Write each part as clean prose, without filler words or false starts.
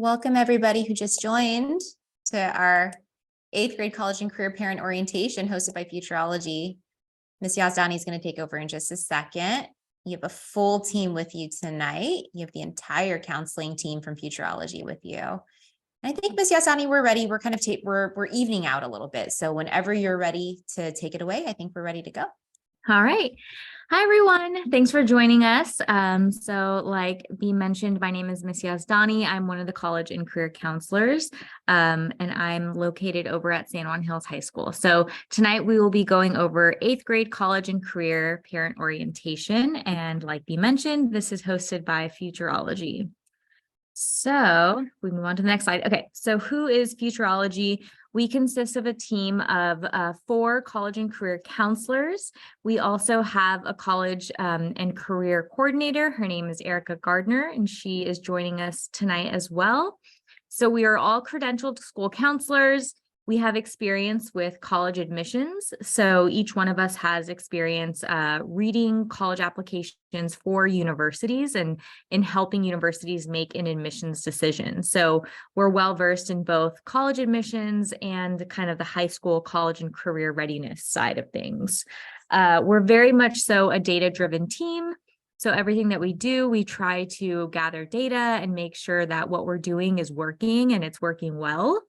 Welcome everybody who just joined to our 8th grade college and career parent orientation hosted by Futureology. Ms. Yazdani is going to take over in just a second. You have a full team with you tonight. You have the entire counseling team from Futureology with you. And I think Ms. Yazdani, we're ready. We're kind of we're evening out a little bit. So whenever you're ready to take it away, I think we're ready to go. All right. Hi, everyone. Thanks for joining us. So like B mentioned, my name is Ms. Yazdani. I'm one of the college and career counselors, and I'm located over at San Juan Hills High School. So tonight we will be going over 8th grade college and career parent orientation. And like B mentioned, this is hosted by Futureology. So we move on to the next slide. Okay, so who is Futureology? We consist of a team of 4 college and career counselors. We also have a college and career coordinator. Her name is Erica Gardner, and she is joining us tonight as well. So we are all credentialed school counselors. We have experience with college admissions. So each one of us has experience reading college applications for universities and in helping universities make an admissions decision. So we're well versed in both college admissions and kind of the high school college and career readiness side of things. We're very much so a data-driven team. So everything that we do, we try to gather data and make sure that what we're doing is working and it's working well.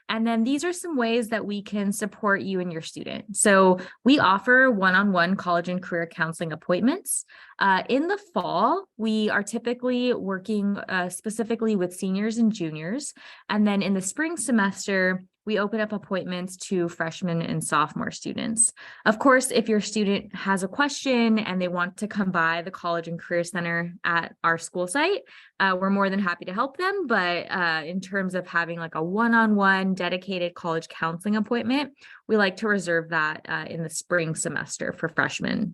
And then these are some ways that we can support you and your student. So we offer one-on-one college and career counseling appointments. In the fall, we are typically working specifically with seniors and juniors. And then in the spring semester, we open up appointments to freshmen and sophomore students. Of course, if your student has a question and they want to come by the College and Career Center at our school site, we're more than happy to help them. But in terms of having like a one-on-one dedicated college counseling appointment, we like to reserve that in the spring semester for freshmen.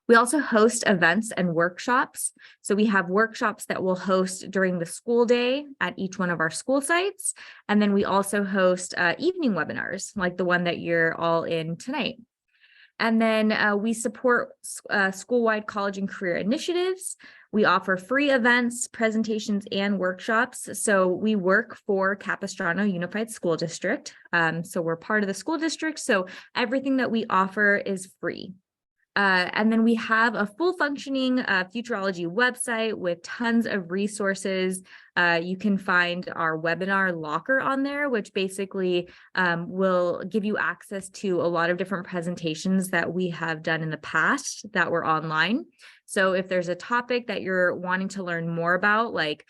We also host events and workshops. So we have workshops that we'll host during the school day at each one of our school sites. And then we also host evening webinars like the one that you're all in tonight. And then we support school-wide college and career initiatives. We offer free events, presentations, and workshops. So we work for Capistrano Unified School District. So we're part of the school district. So everything that we offer is free. And then we have a full functioning Futureology website with tons of resources. You can find our webinar locker on there, which basically will give you access to a lot of different presentations that we have done in the past that were online. So if there's a topic that you're wanting to learn more about, like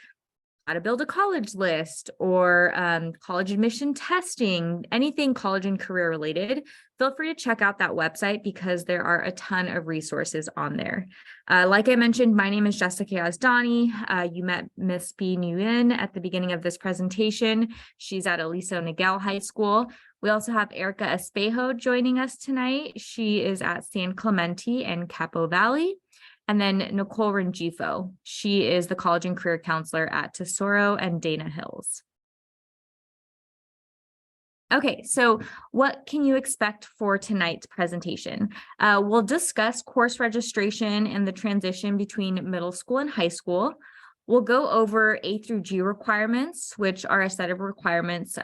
how to build a college list or college admission testing, anything college and career related, feel free to check out that website because there are a ton of resources on there. Like I mentioned, my name is Jessica Yazdani. You met Miss B. Nguyen at the beginning of this presentation. She's at Aliso Niguel High School. We also have Erica Espejo joining us tonight. She is at San Clemente and Capo Valley. And then Nicole Rengifo, she is the college and career counselor at Tesoro and Dana Hills. Okay, so what can you expect for tonight's presentation? We'll discuss course registration and the transition between middle school and high school. We'll go over A through G requirements, which are a set of requirements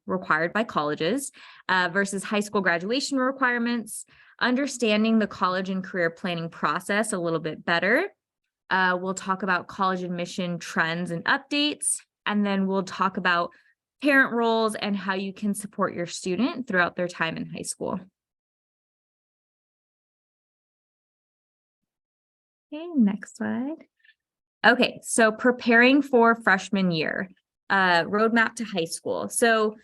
required by colleges versus high school graduation requirements, understanding the college and career planning process a little bit better. We'll talk about college admission trends and updates, and then we'll talk about parent roles and how you can support your student throughout their time in high school. Okay, next slide. Okay, so preparing for freshman year, roadmap to high school. So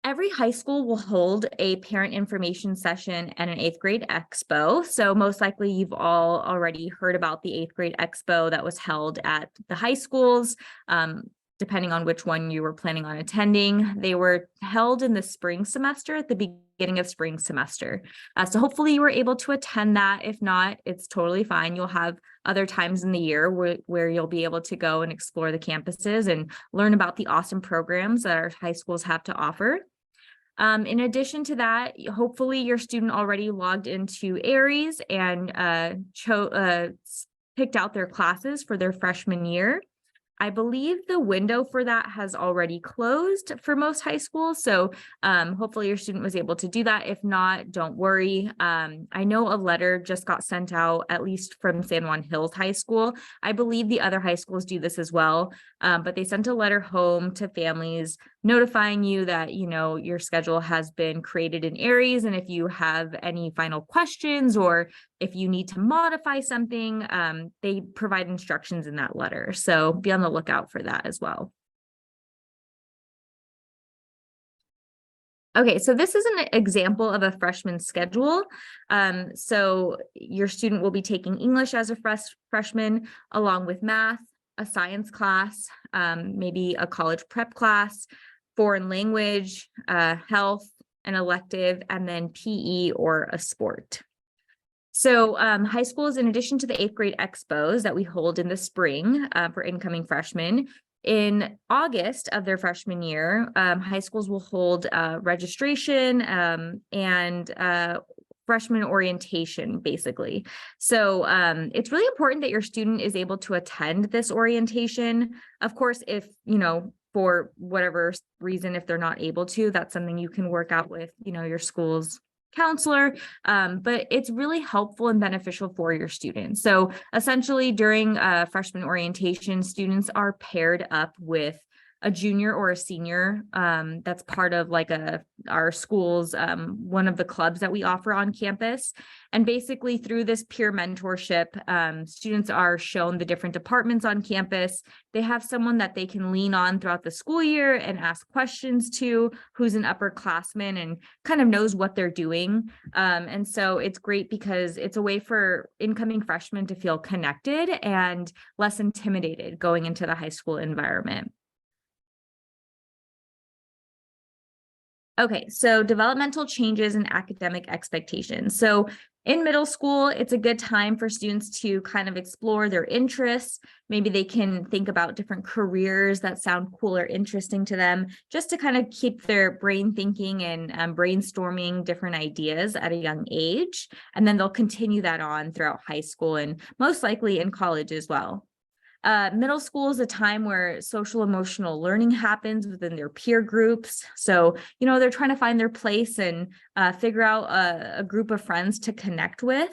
every high school will hold a parent information session and an 8th grade expo. So most likely you've all already heard about the 8th grade expo that was held at the high schools. Depending on which one you were planning on attending. They were held in the spring semester at the beginning of spring semester. So hopefully you were able to attend that. If not, it's totally fine. You'll have other times in the year where you'll be able to go and explore the campuses and learn about the awesome programs that our high schools have to offer. In addition to that, hopefully your student already logged into Aries and picked out their classes for their freshman year. I believe the window for that has already closed for most high schools. So hopefully your student was able to do that. If not, don't worry. I know a letter just got sent out, at least from San Juan Hills High School. I believe the other high schools do this as well. But they sent a letter home to families notifying you that, you know, your schedule has been created in Aries. And if you have any final questions or if you need to modify something, they provide instructions in that letter. So be on the lookout for that as well. Okay, so this is an example of a freshman schedule. So your student will be taking English as a freshman, along with math, a science class, maybe a college prep class, foreign language, health, an elective, and then PE or a sport. So high schools, in addition to the 8th grade expos that we hold in the spring for incoming freshmen, in August of their freshman year, high schools will hold registration and freshman orientation, basically. So it's really important that your student is able to attend this orientation. Of course, if, you know, for whatever reason, if they're not able to, that's something you can work out with, you know, your school's counselor, but it's really helpful and beneficial for your students. So essentially during freshman orientation, students are paired up with a junior or a senior that's part of like our school's one of the clubs that we offer on campus. And basically through this peer mentorship, students are shown the different departments on campus. They have someone that they can lean on throughout the school year and ask questions to, who's an upperclassman and kind of knows what they're doing. And so it's great because it's a way for incoming freshmen to feel connected and less intimidated going into the high school environment. Okay, so developmental changes and academic expectations. So in middle school, it's a good time for students to kind of explore their interests. Maybe they can think about different careers that sound cool or interesting to them, just to kind of keep their brain thinking and brainstorming different ideas at a young age. And then they'll continue that on throughout high school and most likely in college as well. Middle school is a time where social emotional learning happens within their peer groups. So, you know, they're trying to find their place and figure out a group of friends to connect with.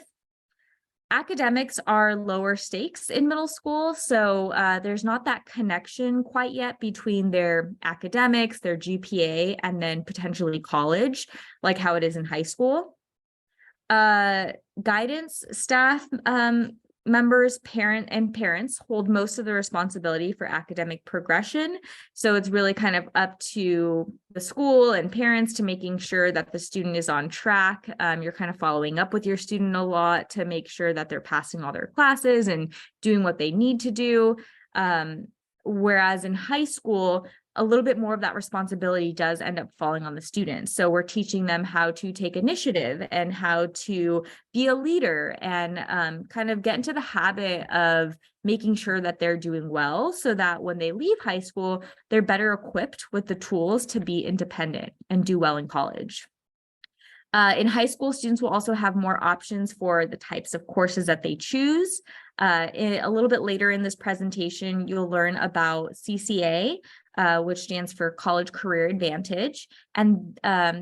Academics are lower stakes in middle school. So there's not that connection quite yet between their academics, their GPA, and then potentially college, like how it is in high school. Guidance staff members, parents hold most of the responsibility for academic progression. So it's really kind of up to the school and parents to making sure that the student is on track. You're kind of following up with your student a lot to make sure that they're passing all their classes and doing what they need to do. Whereas in high school, a little bit more of that responsibility does end up falling on the students. So we're teaching them how to take initiative and how to be a leader and kind of get into the habit of making sure that they're doing well so that when they leave high school, they're better equipped with the tools to be independent and do well in college. In high school, students will also have more options for the types of courses that they choose. A little bit later in this presentation, you'll learn about CCA, which stands for College Career Advantage. And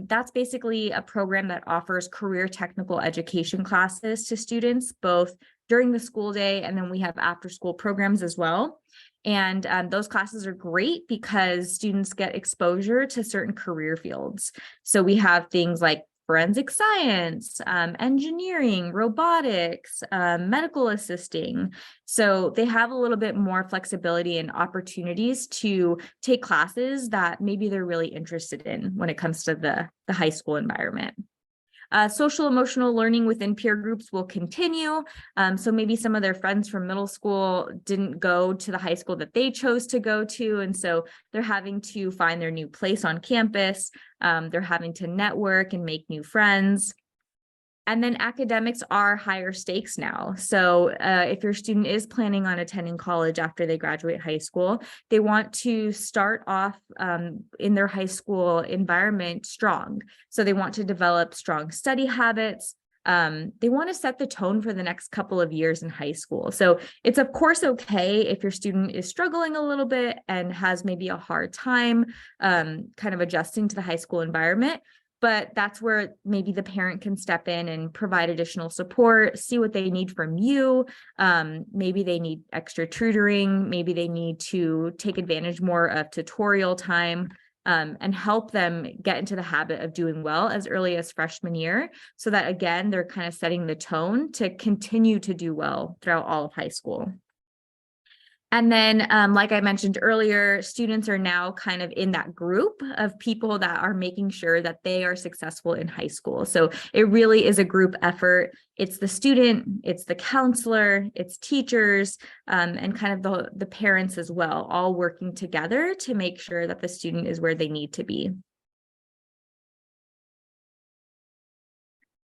that's basically a program that offers career technical education classes to students, both during the school day, and then we have after school programs as well. And those classes are great because students get exposure to certain career fields. So we have things like forensic science, engineering, robotics, medical assisting. So they have a little bit more flexibility and opportunities to take classes that maybe they're really interested in when it comes to the high school environment. Social emotional learning within peer groups will continue. So maybe some of their friends from middle school didn't go to the high school that they chose to go to. And so they're having to find their new place on campus. They're having to network and make new friends. And then academics are higher stakes now. So if your student is planning on attending college after they graduate high school, they want to start off in their high school environment strong. So they want to develop strong study habits, they want to set the tone for the next couple of years in high school. So it's of course okay if your student is struggling a little bit and has maybe a hard time kind of adjusting to the high school environment. But that's where maybe the parent can step in and provide additional support, see what they need from you. Maybe they need extra tutoring. Maybe they need to take advantage more of tutorial time, and help them get into the habit of doing well as early as freshman year, so that again, they're kind of setting the tone to continue to do well throughout all of high school. And then, like I mentioned earlier, students are now kind of in that group of people that are making sure that they are successful in high school. So it really is a group effort. It's the student, it's the counselor, it's teachers, and kind of the parents as well, all working together to make sure that the student is where they need to be.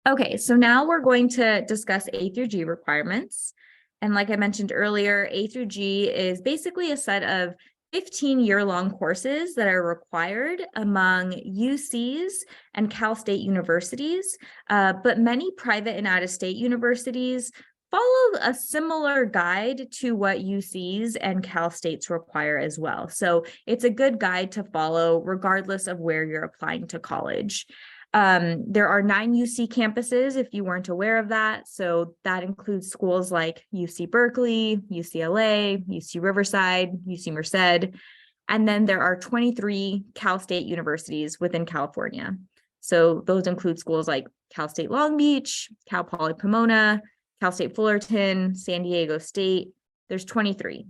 Okay, so now we're going to discuss A through G requirements. And like I mentioned earlier, A through G is basically a set of 15-year-long courses that are required among UCs and Cal State universities, but many private and out-of-state universities follow a similar guide to what UCs and Cal States require as well. So it's a good guide to follow regardless of where you're applying to college. There are 9 UC campuses, if you weren't aware of that. So that includes schools like UC Berkeley, UCLA, UC Riverside, UC Merced. And then there are 23 Cal State universities within California. So those include schools like Cal State Long Beach, Cal Poly Pomona, Cal State Fullerton, San Diego State. There's 23.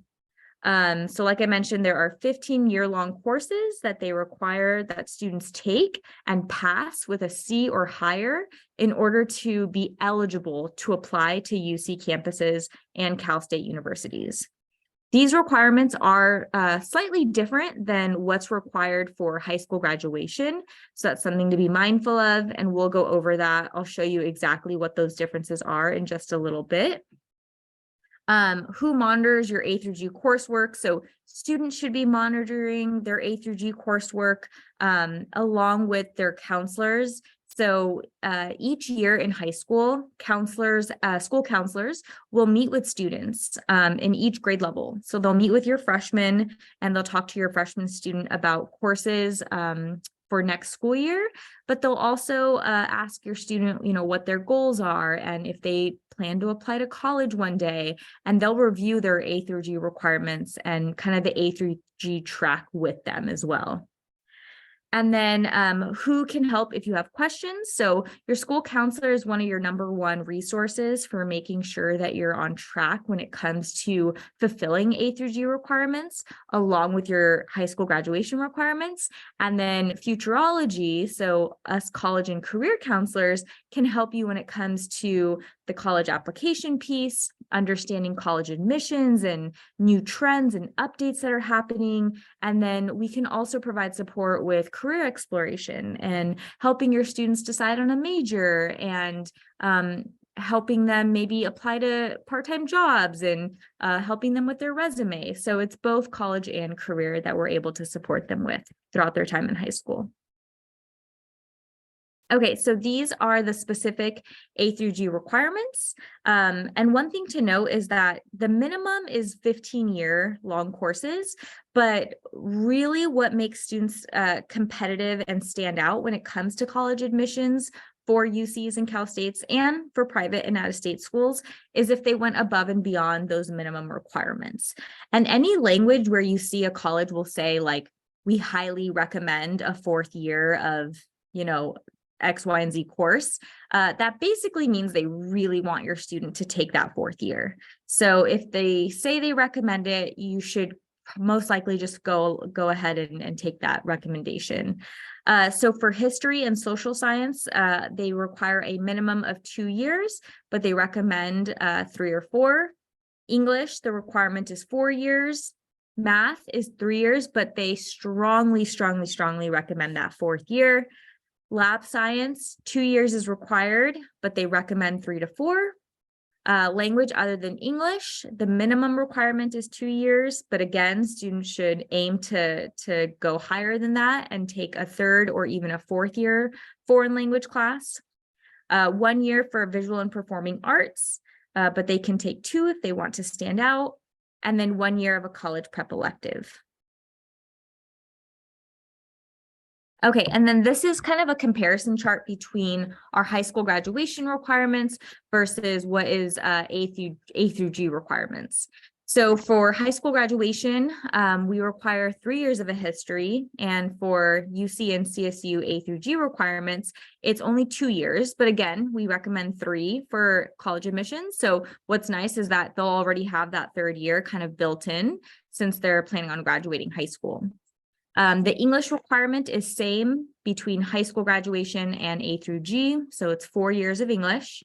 So like I mentioned, there are 15-year-long courses that they require that students take and pass with a C or higher in order to be eligible to apply to UC campuses and Cal State universities. These requirements are slightly different than what's required for high school graduation. So that's something to be mindful of, and we'll go over that. I'll show you exactly what those differences are in just a little bit. Who monitors your A through G coursework? So students should be monitoring their A through G coursework along with their counselors. So each year in high school, school counselors will meet with students in each grade level. So they'll meet with your freshmen and they'll talk to your freshman student about courses for next school year, but they'll also ask your student, what their goals are and if they plan to apply to college one day, and they'll review their A through G requirements and kind of the A through G track with them as well. And then who can help if you have questions? So your school counselor is one of your #1 resources for making sure that you're on track when it comes to fulfilling A through G requirements, along with your high school graduation requirements. And then Futureology, so us college and career counselors, can help you when it comes to the college application piece, understanding college admissions and new trends and updates that are happening. And then we can also provide support with career exploration and helping your students decide on a major and helping them maybe apply to part-time jobs and helping them with their resume. So it's both college and career that we're able to support them with throughout their time in high school. Okay, so these are the specific A through G requirements. And one thing to note is that the minimum is 15-year-long courses, but really what makes students competitive and stand out when it comes to college admissions for UCs and Cal States and for private and out-of-state schools is if they went above and beyond those minimum requirements. And any language where you see a college will say, like, we highly recommend a 4th year of, X, Y, and Z course, that basically means they really want your student to take that 4th year. So if they say they recommend it, you should most likely just go ahead and take that recommendation. So for history and social science, they require a minimum of 2 years, but they recommend 3 or 4. English, the requirement is 4 years. Math is 3 years, but they strongly recommend that 4th year. Lab science, 2 years is required, but they recommend 3 to 4. Language other than English, the minimum requirement is 2 years, but again, students should aim to go higher than that and take a 3rd or even a 4th year foreign language class. 1 year for visual and performing arts, but they can take 2 if they want to stand out, and then 1 year of a college prep elective. Okay, and then this is kind of a comparison chart between our high school graduation requirements versus what is A through G requirements. So for high school graduation, we require 3 years of a history, and for UC and CSU A through G requirements, it's only 2 years. But again, we recommend 3 for college admissions. So what's nice is that they'll already have that 3rd year kind of built in since they're planning on graduating high school. The English requirement is same between high school graduation and A through G, so it's 4 years of English.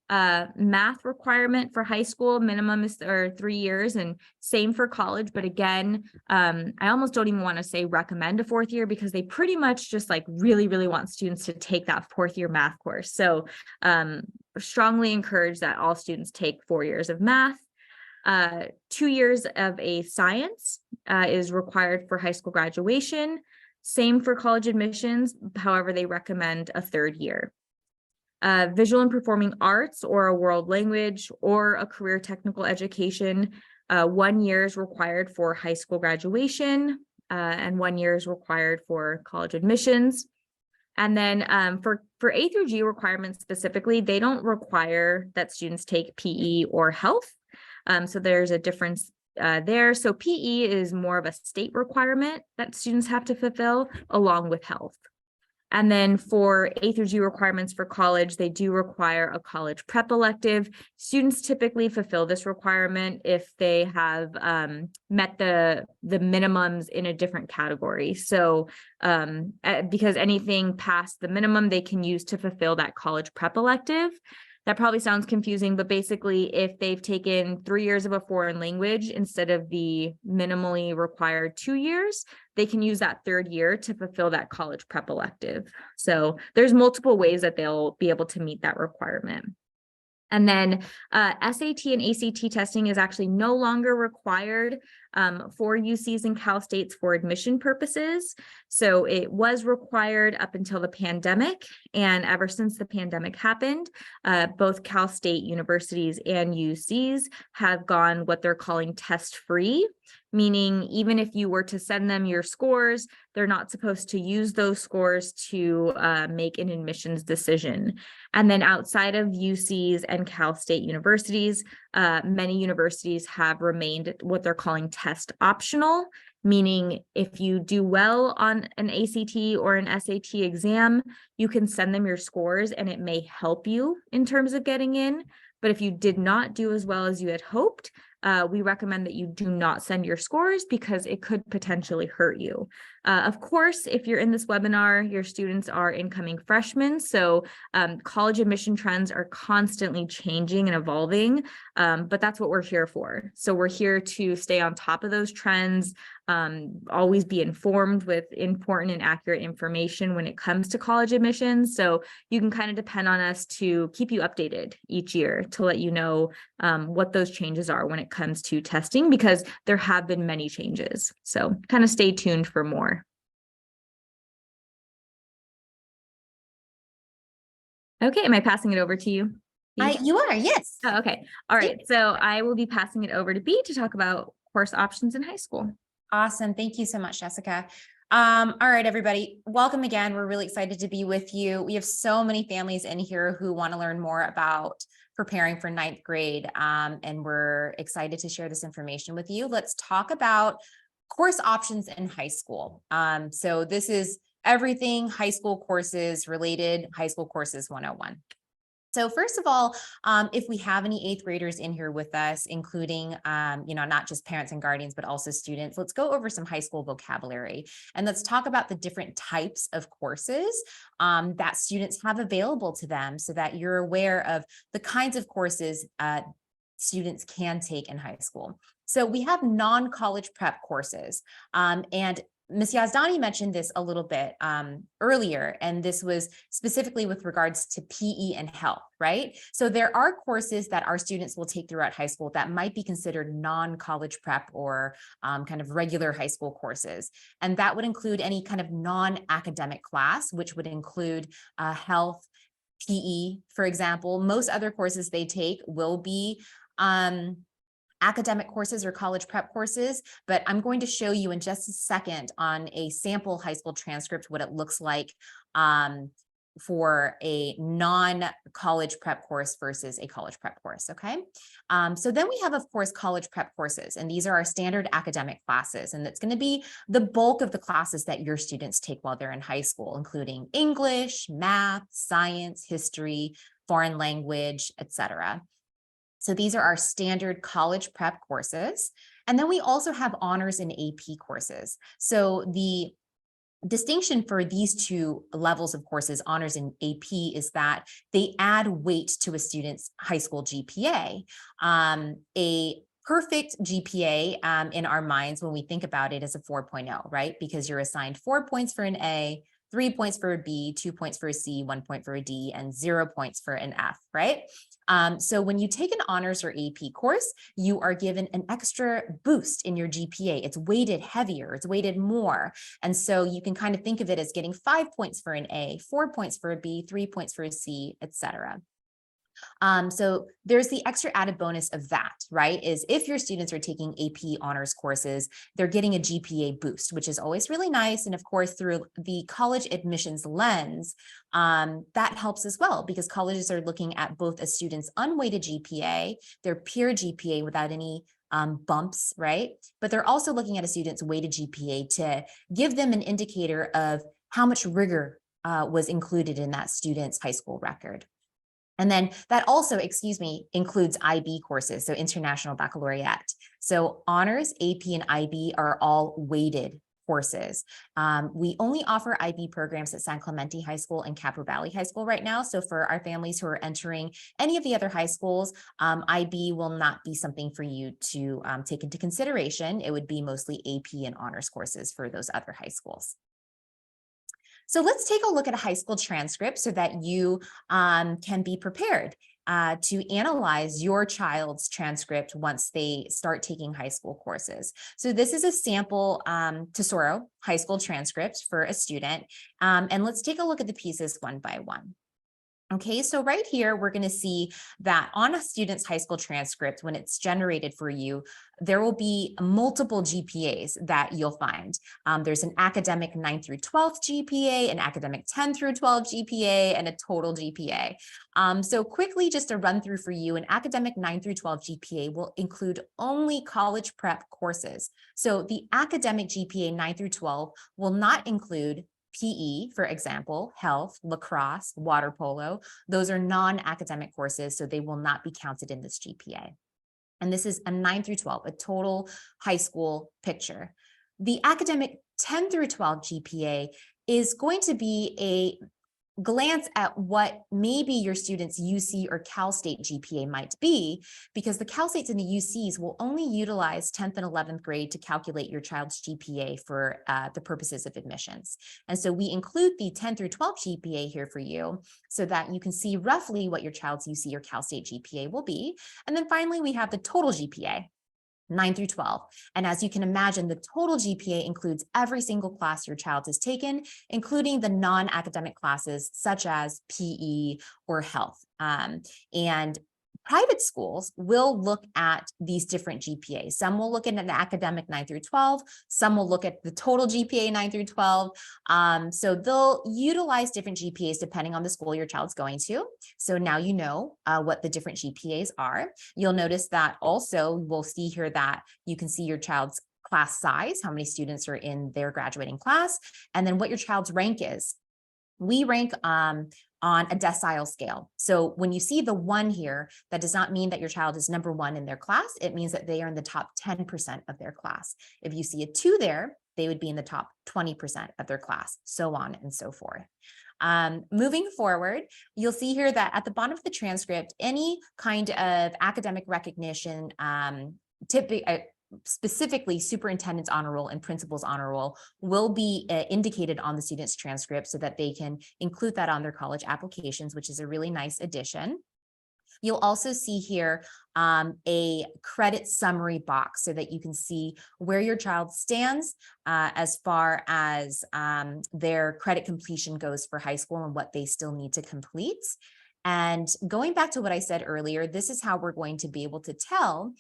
Math requirement for high school minimum is 3 years, and same for college. But again, I almost don't even want to say recommend a 4th year because they pretty much just like really want students to take that 4th year math course. So strongly encourage that all students take 4 years of math. 2 years of a science is required for high school graduation. Same for college admissions. However, they recommend a 3rd year. Visual and performing arts or a world language or a career technical education, 1 year is required for high school graduation, and 1 year is required for college admissions. And then for A through G requirements specifically, they don't require that students take PE or health. So there's a difference there. So PE is more of a state requirement that students have to fulfill along with health. And then for A through G requirements for college, they do require a college prep elective. Students typically fulfill this requirement if they have met the minimums in a different category. So because anything past the minimum, they can use to fulfill that college prep elective. That probably sounds confusing, but basically if they've taken 3 years of a foreign language instead of the minimally required 2 years, they can use that 3rd year to fulfill that college prep elective. So there's multiple ways that they'll be able to meet that requirement. And then SAT and ACT testing is actually no longer required for UCs and Cal States for admission purposes. So it was required up until the pandemic. And ever since the pandemic happened, both Cal State universities and UCs have gone what they're calling test-free, meaning even if you were to send them your scores, they're not supposed to use those scores to make an admissions decision. And then outside of UCs and Cal State universities, many universities have remained what they're calling test optional, meaning if you do well on an ACT or an SAT exam, you can send them your scores and it may help you in terms of getting in. But if you did not do as well as you had hoped, we recommend that you do not send your scores because it could potentially hurt you. Of course, if you're in this webinar, your students are incoming freshmen, so college admission trends are constantly changing and evolving, but that's what we're here for. So we're here to stay on top of those trends, always be informed with important and accurate information when it comes to college admissions. So you can kind of depend on us to keep you updated each year to let you know what those changes are when it comes to testing, because there have been many changes. So kind of stay tuned for more. Okay, am I passing it over to you? You are, yes. Oh, okay. All right. So I will be passing it over to B to talk about course options in high school. Awesome. Thank you so much, Jessica. All right, everybody, welcome again. We're really excited to be with you. We have so many families in here who want to learn more about preparing for 9th grade, and we're excited to share this information with you. Let's talk about course options in high school. So this is everything high school courses related, high school courses 101. So first of all, if we have any 8th graders in here with us, including, not just parents and guardians, but also students, let's go over some high school vocabulary and let's talk about the different types of courses that students have available to them so that you're aware of the kinds of courses students can take in high school. So we have non-college prep courses, and Ms. Yazdani mentioned this a little bit earlier, and this was specifically with regards to PE and health, right? So there are courses that our students will take throughout high school that might be considered non-college prep or kind of regular high school courses. And that would include any kind of non-academic class, which would include health, PE, for example. Most other courses they take will be academic courses or college prep courses, but I'm going to show you in just a second on a sample high school transcript what it looks like for a non-college prep course versus a college prep course, okay? So then we have, of course, college prep courses, and these are our standard academic classes, and it's going to be the bulk of the classes that your students take while they're in high school, including English, math, science, history, foreign language, etc. So these are our standard college prep courses. And then we also have honors and AP courses. So the distinction for these two levels of courses, honors and AP, is that they add weight to a student's high school GPA. A perfect GPA in our minds, when we think about it, is a 4.0, right? Because you're assigned 4 points for an A, 3 points for a B, 2 points for a C, 1 point for a D, and 0 points for an F, right? So when you take an honors or AP course, you are given an extra boost in your GPA. It's weighted heavier, it's weighted more. And so you can kind of think of it as getting 5 points for an A, 4 points for a B, 3 points for a C, etc. So there's the extra added bonus of that, right? Is if your students are taking AP honors courses, they're getting a GPA boost, which is always really nice. And of course, through the college admissions lens, that helps as well, because colleges are looking at both a student's unweighted GPA, their peer GPA without any bumps, right? But they're also looking at a student's weighted GPA to give them an indicator of how much rigor was included in that student's high school record. And then that also, includes IB courses, so International Baccalaureate. So honors, AP, and IB are all weighted courses. We only offer IB programs at San Clemente High School and Capper Valley High School right now. So for our families who are entering any of the other high schools, IB will not be something for you to take into consideration. It would be mostly AP and honors courses for those other high schools. So let's take a look at a high school transcript so that you can be prepared to analyze your child's transcript once they start taking high school courses. So this is a sample Tesoro high school transcript for a student. And let's take a look at the pieces one by one. Okay, so right here, we're going to see that on a student's high school transcript, when it's generated for you, there will be multiple GPAs that you'll find. There's an academic 9 through 12 GPA, an academic 10 through 12 GPA, and a total GPA. So quickly, just a run through for you, an academic 9 through 12 GPA will include only college prep courses. So the academic GPA 9 through 12 will not include PE, for example, health, lacrosse, water polo. Those are non-academic courses, so they will not be counted in this GPA. And this is a 9 through 12, a total high school picture. The academic 10 through 12 GPA is going to be a glance at what maybe your student's UC or Cal State GPA might be, because the Cal States and the UCs will only utilize 10th and 11th grade to calculate your child's GPA for the purposes of admissions. And so we include the 10 through 12 GPA here for you so that you can see roughly what your child's UC or Cal State GPA will be. And then finally, we have the total GPA. 9 through 12. And as you can imagine, the total GPA includes every single class your child has taken, including the non-academic classes such as PE or health. And private schools will look at these different GPAs. Some will look at an academic 9 through 12. Some will look at the total GPA 9 through 12. So they'll utilize different GPAs depending on the school your child's going to. So now you know what the different GPAs are. You'll notice that also we'll see here that you can see your child's class size, how many students are in their graduating class, and then what your child's rank is. We rank on a decile scale. So when you see the 1 here, that does not mean that your child is number 1 in their class. It means that they are in the top 10% of their class. If you see a 2 there, they would be in the top 20% of their class, so on and so forth. Moving forward, you'll see here that at the bottom of the transcript, any kind of academic recognition, specifically superintendent's honor roll and principal's honor roll, will be indicated on the student's transcript so that they can include that on their college applications, which is a really nice addition. You'll also see here a credit summary box so that you can see where your child stands as far as their credit completion goes for high school and what they still need to complete. And going back to what I said earlier, this is how we're going to be able to tell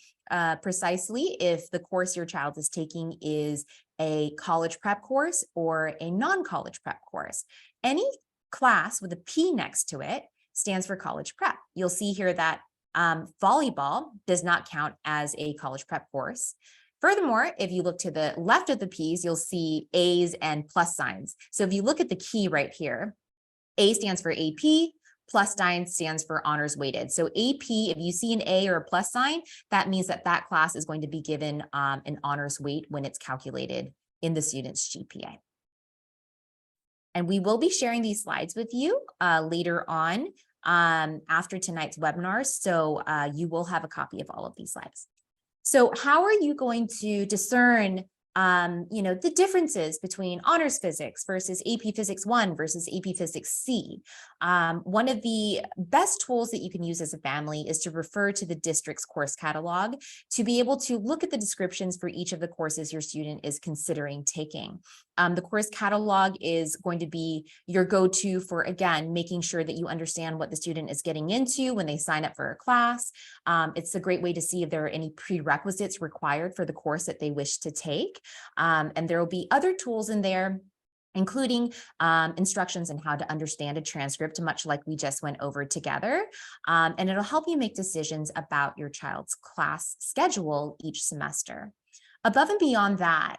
precisely if the course your child is taking is a college prep course or a non-college prep course. Any class with a P next to it stands for college prep. You'll see here that volleyball does not count as a college prep course. Furthermore, if you look to the left of the P's, you'll see A's and plus signs. So if you look at the key right here, A stands for AP, plus sign stands for honors weighted. So AP, if you see an A or a plus sign, that means that that class is going to be given an honors weight when it's calculated in the student's GPA. And we will be sharing these slides with you later on after tonight's webinar. So you will have a copy of all of these slides. So how are you going to discern the differences between honors physics versus AP Physics 1 versus AP Physics C? One of the best tools that you can use as a family is to refer to the district's course catalog to be able to look at the descriptions for each of the courses your student is considering taking. The course catalog is going to be your go-to for, again, making sure that you understand what the student is getting into when they sign up for a class. It's a great way to see if there are any prerequisites required for the course that they wish to take. And there will be other tools in there, including instructions on how to understand a transcript, much like we just went over together. And it'll help you make decisions about your child's class schedule each semester. Above and beyond that,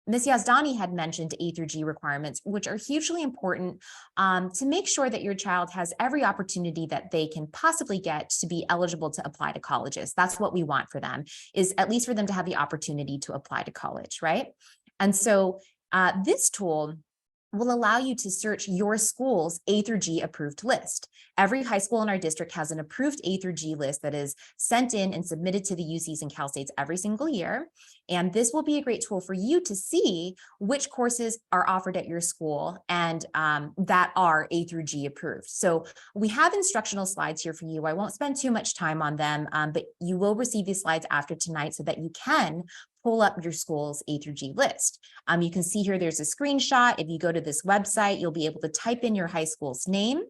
Ms. Yazdani had mentioned A through G requirements, which are hugely important to make sure that your child has every opportunity that they can possibly get to be eligible to apply to colleges. That's what we want for them, is at least for them to have the opportunity to apply to college, right? And so this tool will allow you to search your school's A through G approved list. Every high school in our district has an approved A through G list that is sent in and submitted to the UCs and Cal States every single year. And this will be a great tool for you to see which courses are offered at your school and that are A through G approved. So we have instructional slides here for you. I won't spend too much time on them, but you will receive these slides after tonight so that you can pull up your school's A through G list. You can see here there's a screenshot. If you go to this website, you'll be able to type in your high school's name.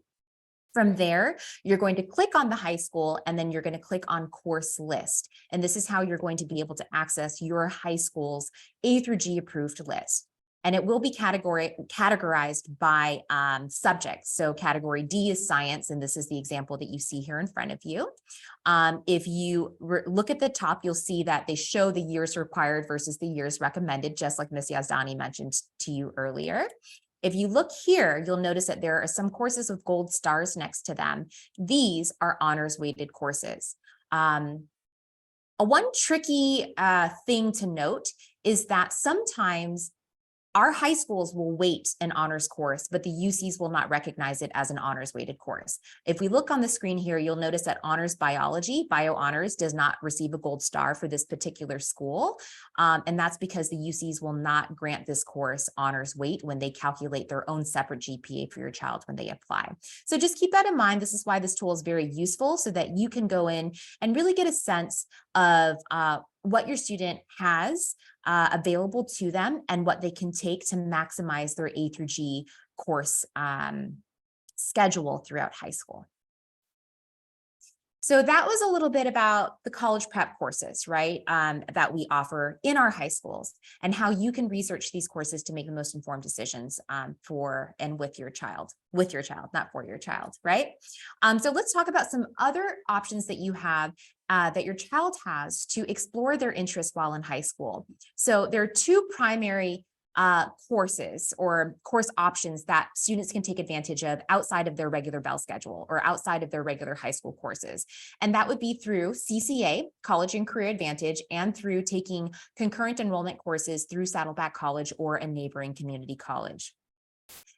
From there, you're going to click on the high school and then you're going to click on course list. And this is how you're going to be able to access your high school's A through G approved list. And it will be categorized by subjects. So category D is science, and this is the example that you see here in front of you. If you look at the top, you'll see that they show the years required versus the years recommended, just like Ms. Yazdani mentioned to you earlier. If you look here, you'll notice that there are some courses with gold stars next to them. These are honors weighted courses. One tricky thing to note is that sometimes our high schools will weight an honors course, but the UCs will not recognize it as an honors weighted course. If we look on the screen here, you'll notice that honors biology, bio honors, does not receive a gold star for this particular school. And that's because the UCs will not grant this course honors weight when they calculate their own separate GPA for your child when they apply. So just keep that in mind. This is why this tool is very useful, so that you can go in and really get a sense of what your student has available to them and what they can take to maximize their A through G course schedule throughout high school. So that was a little bit about the college prep courses, right, that we offer in our high schools and how you can research these courses to make the most informed decisions for and with your child, not for your child, right? So let's talk about some other options that you have that your child has to explore their interests while in high school. So there are two primary courses or course options that students can take advantage of outside of their regular bell schedule or outside of their regular high school courses. And that would be through CCA, College and Career Advantage, and through taking concurrent enrollment courses through Saddleback College or a neighboring community college.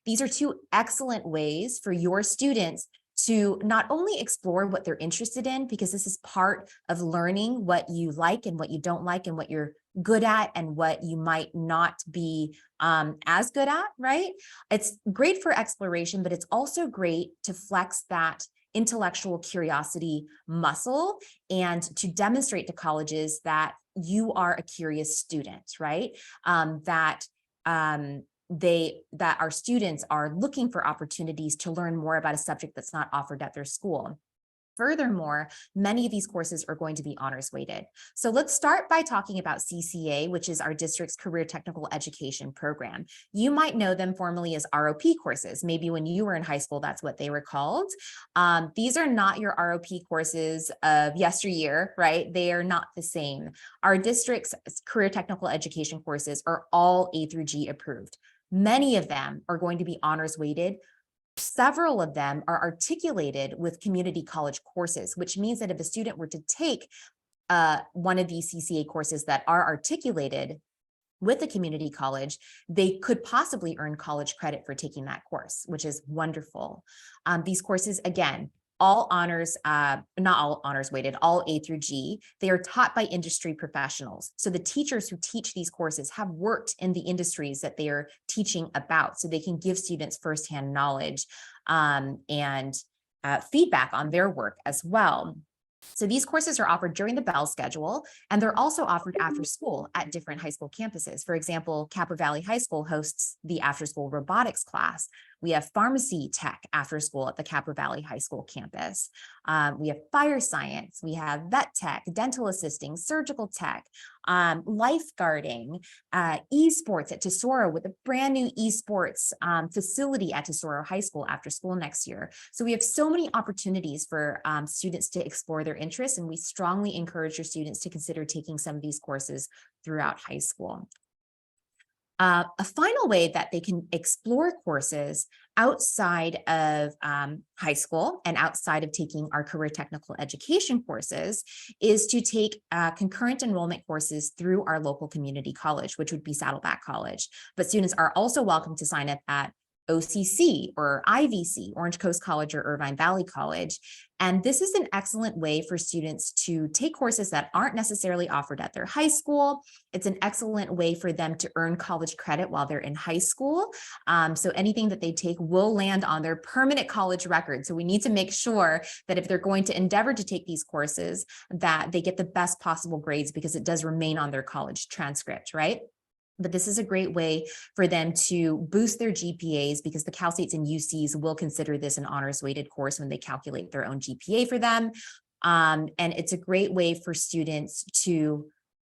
These are two excellent ways for your students to not only explore what they're interested in, because this is part of learning what you like and what you don't like and what you're good at and what you might not be as good at, right? It's great for exploration, but it's also great to flex that intellectual curiosity muscle and to demonstrate to colleges that you are a curious student, right? That our students are looking for opportunities to learn more about a subject that's not offered at their school. Furthermore, many of these courses are going to be honors weighted. So let's start by talking about CCA, which is our district's Career Technical Education program. You might know them formally as ROP courses. Maybe when you were in high school, that's what they were called. These are not your ROP courses of yesteryear, right? They are not the same. Our district's Career Technical Education courses are all A through G approved. Many of them are going to be honors weighted. Several of them are articulated with community college courses, which means that if a student were to take one of these CCA courses that are articulated with a community college, they could possibly earn college credit for taking that course, which is wonderful. These courses, again, all honors, not all honors weighted, all A through G. They are taught by industry professionals. So the teachers who teach these courses have worked in the industries that they are teaching about, so they can give students firsthand knowledge and feedback on their work as well. So these courses are offered during the Bell schedule, and they're also offered after school at different high school campuses. For example, Capa Valley High School hosts the after school robotics class. We have pharmacy tech after school at the Capa Valley High School campus. We have fire science, we have vet tech, dental assisting, surgical tech, lifeguarding, esports at Tesoro with a brand new esports facility at Tesoro High School after school next year. So we have so many opportunities for students to explore their interests, and we strongly encourage your students to consider taking some of these courses throughout high school. A final way that they can explore courses outside of high school and outside of taking our career technical education courses is to take concurrent enrollment courses through our local community college, which would be Saddleback College. But students are also welcome to sign up at OCC or IVC, Orange Coast College or Irvine Valley College. And this is an excellent way for students to take courses that aren't necessarily offered at their high school. It's an excellent way for them to earn college credit while they're in high school. So anything that they take will land on their permanent college record. So we need to make sure that if they're going to endeavor to take these courses, that they get the best possible grades, because it does remain on their college transcript, right? But this is a great way for them to boost their GPAs, because the Cal States and UCs will consider this an honors weighted course when they calculate their own GPA for them. And it's a great way for students to,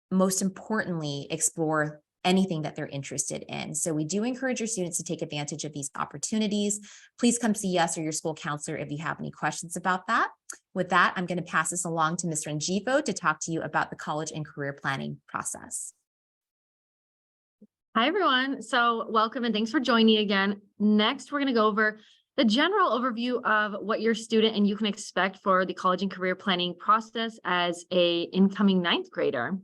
most importantly, explore anything that they're interested in. So we do encourage your students to take advantage of these opportunities. Please come see us or your school counselor if you have any questions about that. With that, I'm going to pass this along to Mr. Njifo to talk to you about the college and career planning process. Hi, everyone. So welcome and thanks for joining again. Next, we're going to go over the general overview of what your student and you can expect for the college and career planning process as an incoming ninth grader.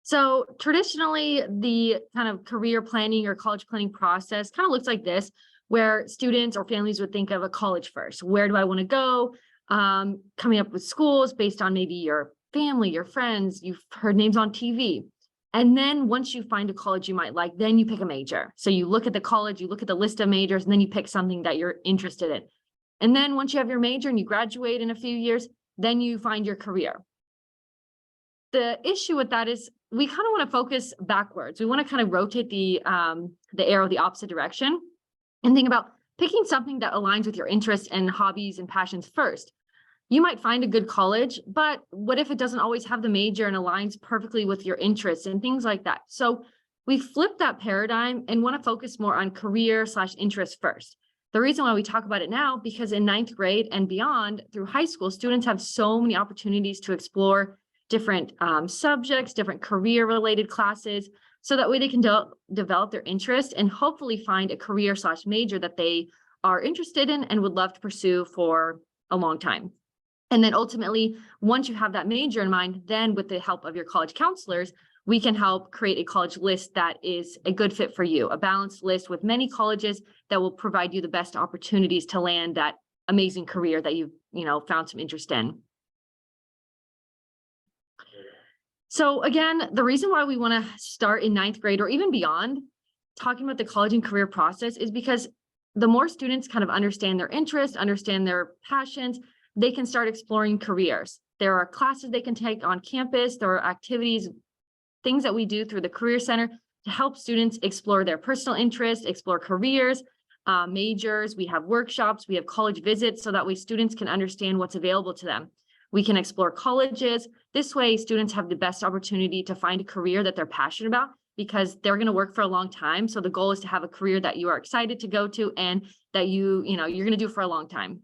So traditionally, the kind of career planning or college planning process kind of looks like this, where students or families would think of a college first. Where do I want to go? Coming up with schools based on maybe your family, your friends, you've heard names on TV. And then once you find a college you might like, then you pick a major. So you look at the college, you look at the list of majors, and then you pick something that you're interested in. And then once you have your major and you graduate in a few years, then you find your career. The issue with that is we kind of want to focus backwards. We want to kind of rotate the arrow the opposite direction and think about picking something that aligns with your interests and hobbies and passions first. You might find a good college, but what if it doesn't always have the major and aligns perfectly with your interests and things like that? So we flip that paradigm and want to focus more on career/interest first. The reason why we talk about it now, because in ninth grade and beyond through high school, students have so many opportunities to explore different subjects, different career-related classes, so that way they can develop their interest and hopefully find a career/major that they are interested in and would love to pursue for a long time. And then ultimately, once you have that major in mind, then with the help of your college counselors, we can help create a college list that is a good fit for you, a balanced list with many colleges that will provide you the best opportunities to land that amazing career that you've found some interest in. So again, the reason why we want to start in ninth grade or even beyond talking about the college and career process is because the more students kind of understand their interests, understand their passions, they can start exploring careers. There are classes they can take on campus. There are activities, things that we do through the Career Center to help students explore their personal interests, explore careers, majors. We have workshops, we have college visits, so that way students can understand what's available to them. We can explore colleges. This way, students have the best opportunity to find a career that they're passionate about, because they're going to work for a long time. So the goal is to have a career that you are excited to go to and that you're going to do for a long time.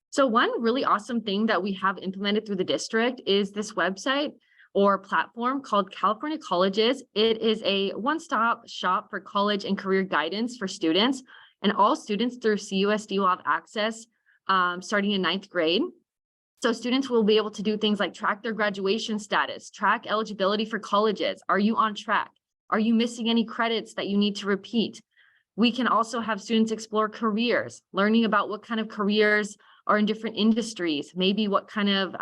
So one really awesome thing that we have implemented through the district is this website or platform called California Colleges. It is a one-stop shop for college and career guidance for students, and all students through CUSD will have access starting in 9th grade. So students will be able to do things like track their graduation status, track eligibility for colleges. Are you on track? Are you missing any credits that you need to repeat? We can also have students explore careers, learning about what kind of careers are in different industries, maybe what kind of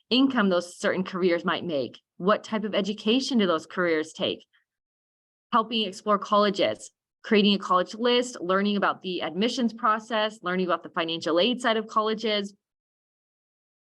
income those certain careers might make. What type of education do those careers take? Helping explore colleges, creating a college list, learning about the admissions process, learning about the financial aid side of colleges.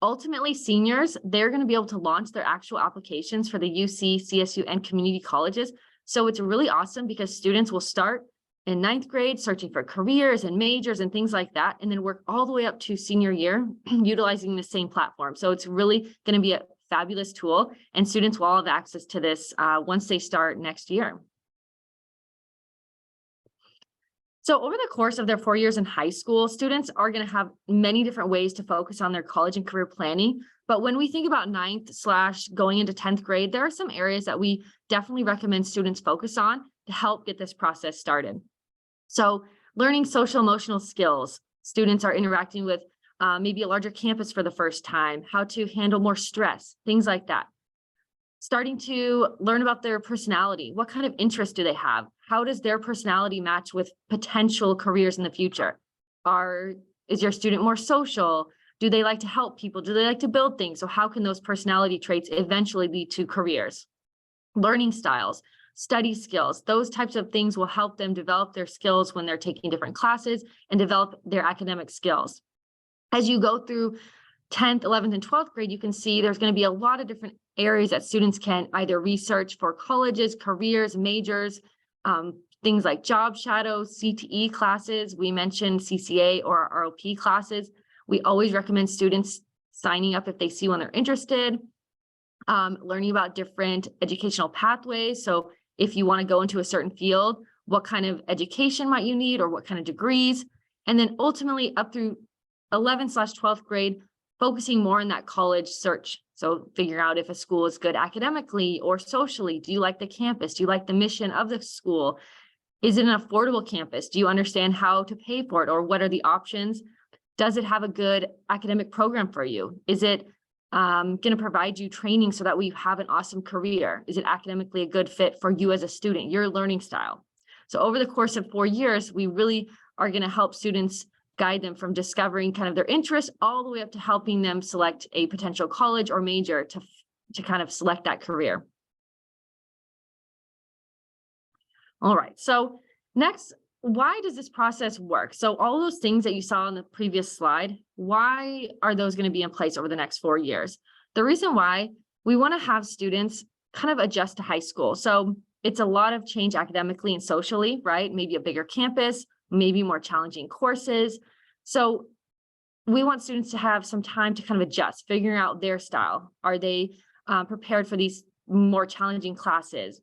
Ultimately, seniors, they're going to be able to launch their actual applications for the UC, CSU, and community colleges. So it's really awesome because students will start in 9th grade searching for careers and majors and things like that, and then work all the way up to senior year utilizing the same platform. So it's really going to be a fabulous tool, and students will all have access to this once they start next year. So over the course of their 4 years in high school, students are going to have many different ways to focus on their college and career planning. But when we think about 9th / going into 10th grade, there are some areas that we definitely recommend students focus on to help get this process started. So learning social emotional skills. Students are interacting with maybe a larger campus for the first time, how to handle more stress, things like that. Starting to learn about their personality. What kind of interests do they have? How does their personality match with potential careers in the future? Is your student more social? Do they like to help people? Do they like to build things? So how can those personality traits eventually lead to careers? Learning styles, study skills, those types of things will help them develop their skills when they're taking different classes and develop their academic skills. As you go through 10th, 11th, and 12th grade, you can see there's going to be a lot of different areas that students can either research for colleges, careers, majors, things like job shadows, CTE classes. We mentioned CCA or ROP classes. We always recommend students signing up if they see one they're interested, learning about different educational pathways. So if you want to go into a certain field, what kind of education might you need or what kind of degrees? And then ultimately up through 11th / 12th grade, focusing more on that college search. So figure out if a school is good academically or socially. Do you like the campus? Do you like the mission of the school? Is it an affordable campus? Do you understand how to pay for it, or what are the options? Does it have a good academic program for you? Is it going to provide you training so that we have an awesome career? Is it academically a good fit for you as a student, your learning style? So over the course of 4 years, we really are going to help students guide them from discovering kind of their interests all the way up to helping them select a potential college or major to kind of select that career. All right, so next, why does this process work? So all those things that you saw on the previous slide, why are those going to be in place over the next 4 years? The reason why, we want to have students kind of adjust to high school. So it's a lot of change academically and socially, right? Maybe a bigger campus, maybe more challenging courses. So we want students to have some time to kind of adjust, figuring out their style. Are they prepared for these more challenging classes?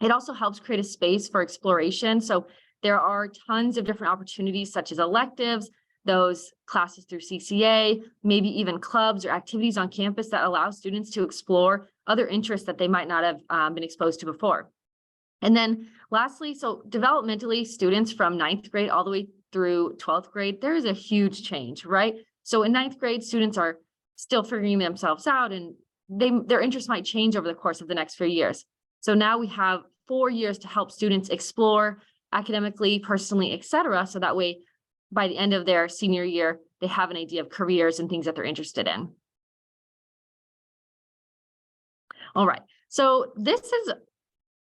It also helps create a space for exploration. So there are tons of different opportunities such as electives, those classes through CCA, maybe even clubs or activities on campus that allow students to explore other interests that they might not have been exposed to before. And then lastly, so developmentally, students from 9th grade all the way through 12th grade, there is a huge change, right? So in 9th grade, students are still figuring themselves out, and their interests might change over the course of the next few years. So now we have 4 years to help students explore academically, personally, etc. So that way, by the end of their senior year, they have an idea of careers and things that they're interested in. All right, so this is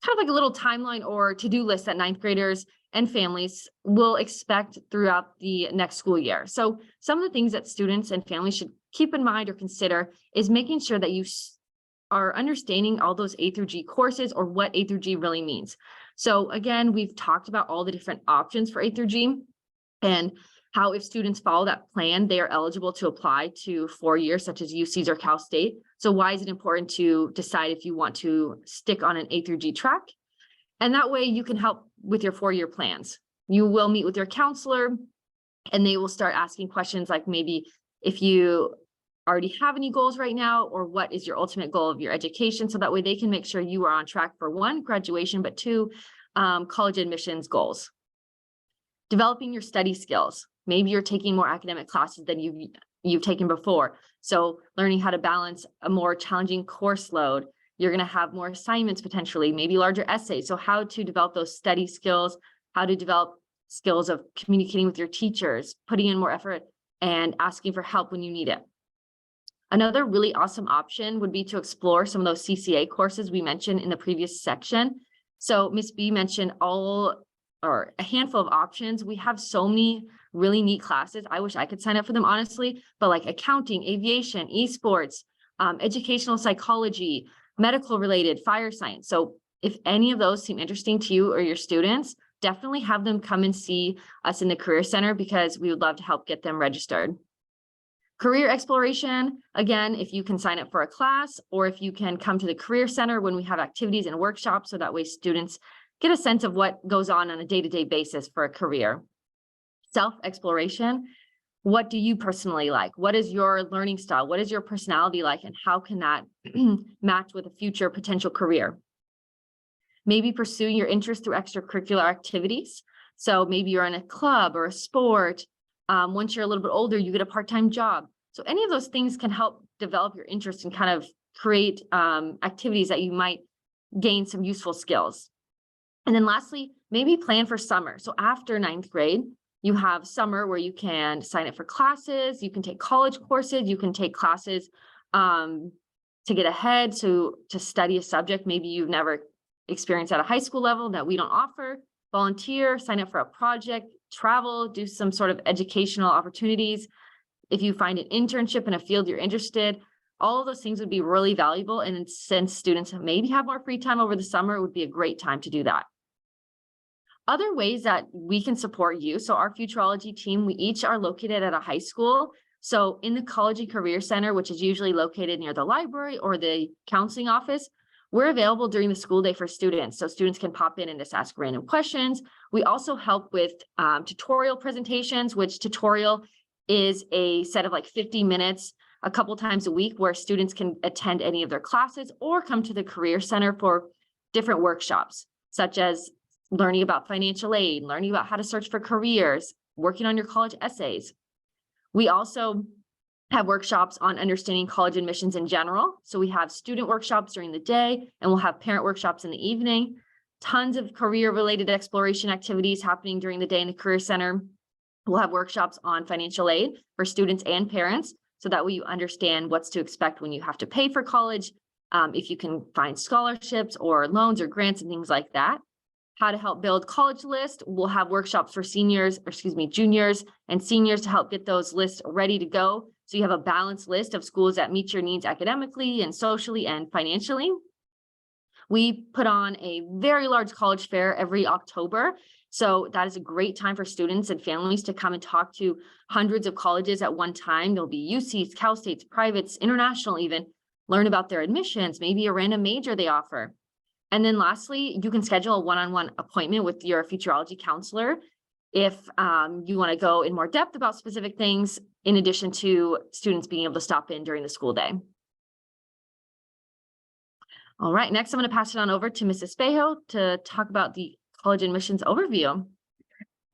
kind of like a little timeline or to-do list that ninth graders and families will expect throughout the next school year. So some of the things that students and families should keep in mind or consider is making sure that you are understanding all those A through G courses or what A through G really means. So again, we've talked about all the different options for A through G and how if students follow that plan, they are eligible to apply to 4 years such as UC's or Cal State. So why is it important to decide if you want to stick on an A through G track? And that way you can help with your 4-year plans. You will meet with your counselor and they will start asking questions like maybe if you already have any goals right now, or what is your ultimate goal of your education? So that way they can make sure you are on track for 1, graduation, but 2, college admissions goals. Developing your study skills. Maybe you're taking more academic classes than you've taken before. So learning how to balance a more challenging course load. You're going to have more assignments potentially, maybe larger essays. So how to develop those study skills, how to develop skills of communicating with your teachers, putting in more effort and asking for help when you need it. Another really awesome option would be to explore some of those CCA courses we mentioned in the previous section. So Ms. B mentioned a handful of options. We have so many really neat classes. I wish I could sign up for them, honestly, but like accounting, aviation, esports, educational psychology, medical related, fire science. So if any of those seem interesting to you or your students, definitely have them come and see us in the Career Center because we would love to help get them registered. Career exploration, again, if you can sign up for a class or if you can come to the Career Center when we have activities and workshops, so that way students get a sense of what goes on a day-to-day basis for a career. Self-exploration, what do you personally like? What is your learning style? What is your personality like? And how can that match with a future potential career? Maybe pursuing your interest through extracurricular activities. So maybe you're in a club or a sport. Once you're a little bit older, you get a part-time job. So any of those things can help develop your interest and kind of create activities that you might gain some useful skills. And then lastly, maybe plan for summer. So after 9th grade, you have summer where you can sign up for classes, you can take college courses, you can take classes to get ahead, so to study a subject maybe you've never experienced at a high school level that we don't offer, volunteer, sign up for a project, travel, do some sort of educational opportunities. If you find an internship in a field you're interested, all of those things would be really valuable. And since students maybe have more free time over the summer, it would be a great time to do that. Other ways that we can support you. So our Futureology team, we each are located at a high school. So in the College and Career Center, which is usually located near the library or the counseling office, we're available during the school day for students. So students can pop in and just ask random questions. We also help with tutorial presentations, which tutorial is a set of like 50 minutes a couple times a week where students can attend any of their classes or come to the Career Center for different workshops, such as learning about financial aid, learning about how to search for careers, working on your college essays. We also have workshops on understanding college admissions in general. So we have student workshops during the day and we'll have parent workshops in the evening. Tons of career-related exploration activities happening during the day in the Career Center. We'll have workshops on financial aid for students and parents, so that way you understand what's to expect when you have to pay for college, if you can find scholarships or loans or grants and things like that. How to help build college list. We'll have workshops for juniors and seniors to help get those lists ready to go. So you have a balanced list of schools that meet your needs academically and socially and financially. We put on a very large college fair every October. So that is a great time for students and families to come and talk to hundreds of colleges at one time. There'll be UCs, Cal States, privates, international even, learn about their admissions, maybe a random major they offer. And then lastly, you can schedule a one-on-one appointment with your Futureology counselor if you want to go in more depth about specific things, in addition to students being able to stop in during the school day. All right, next I'm going to pass it on over to Mrs. Espejo to talk about the college admissions overview.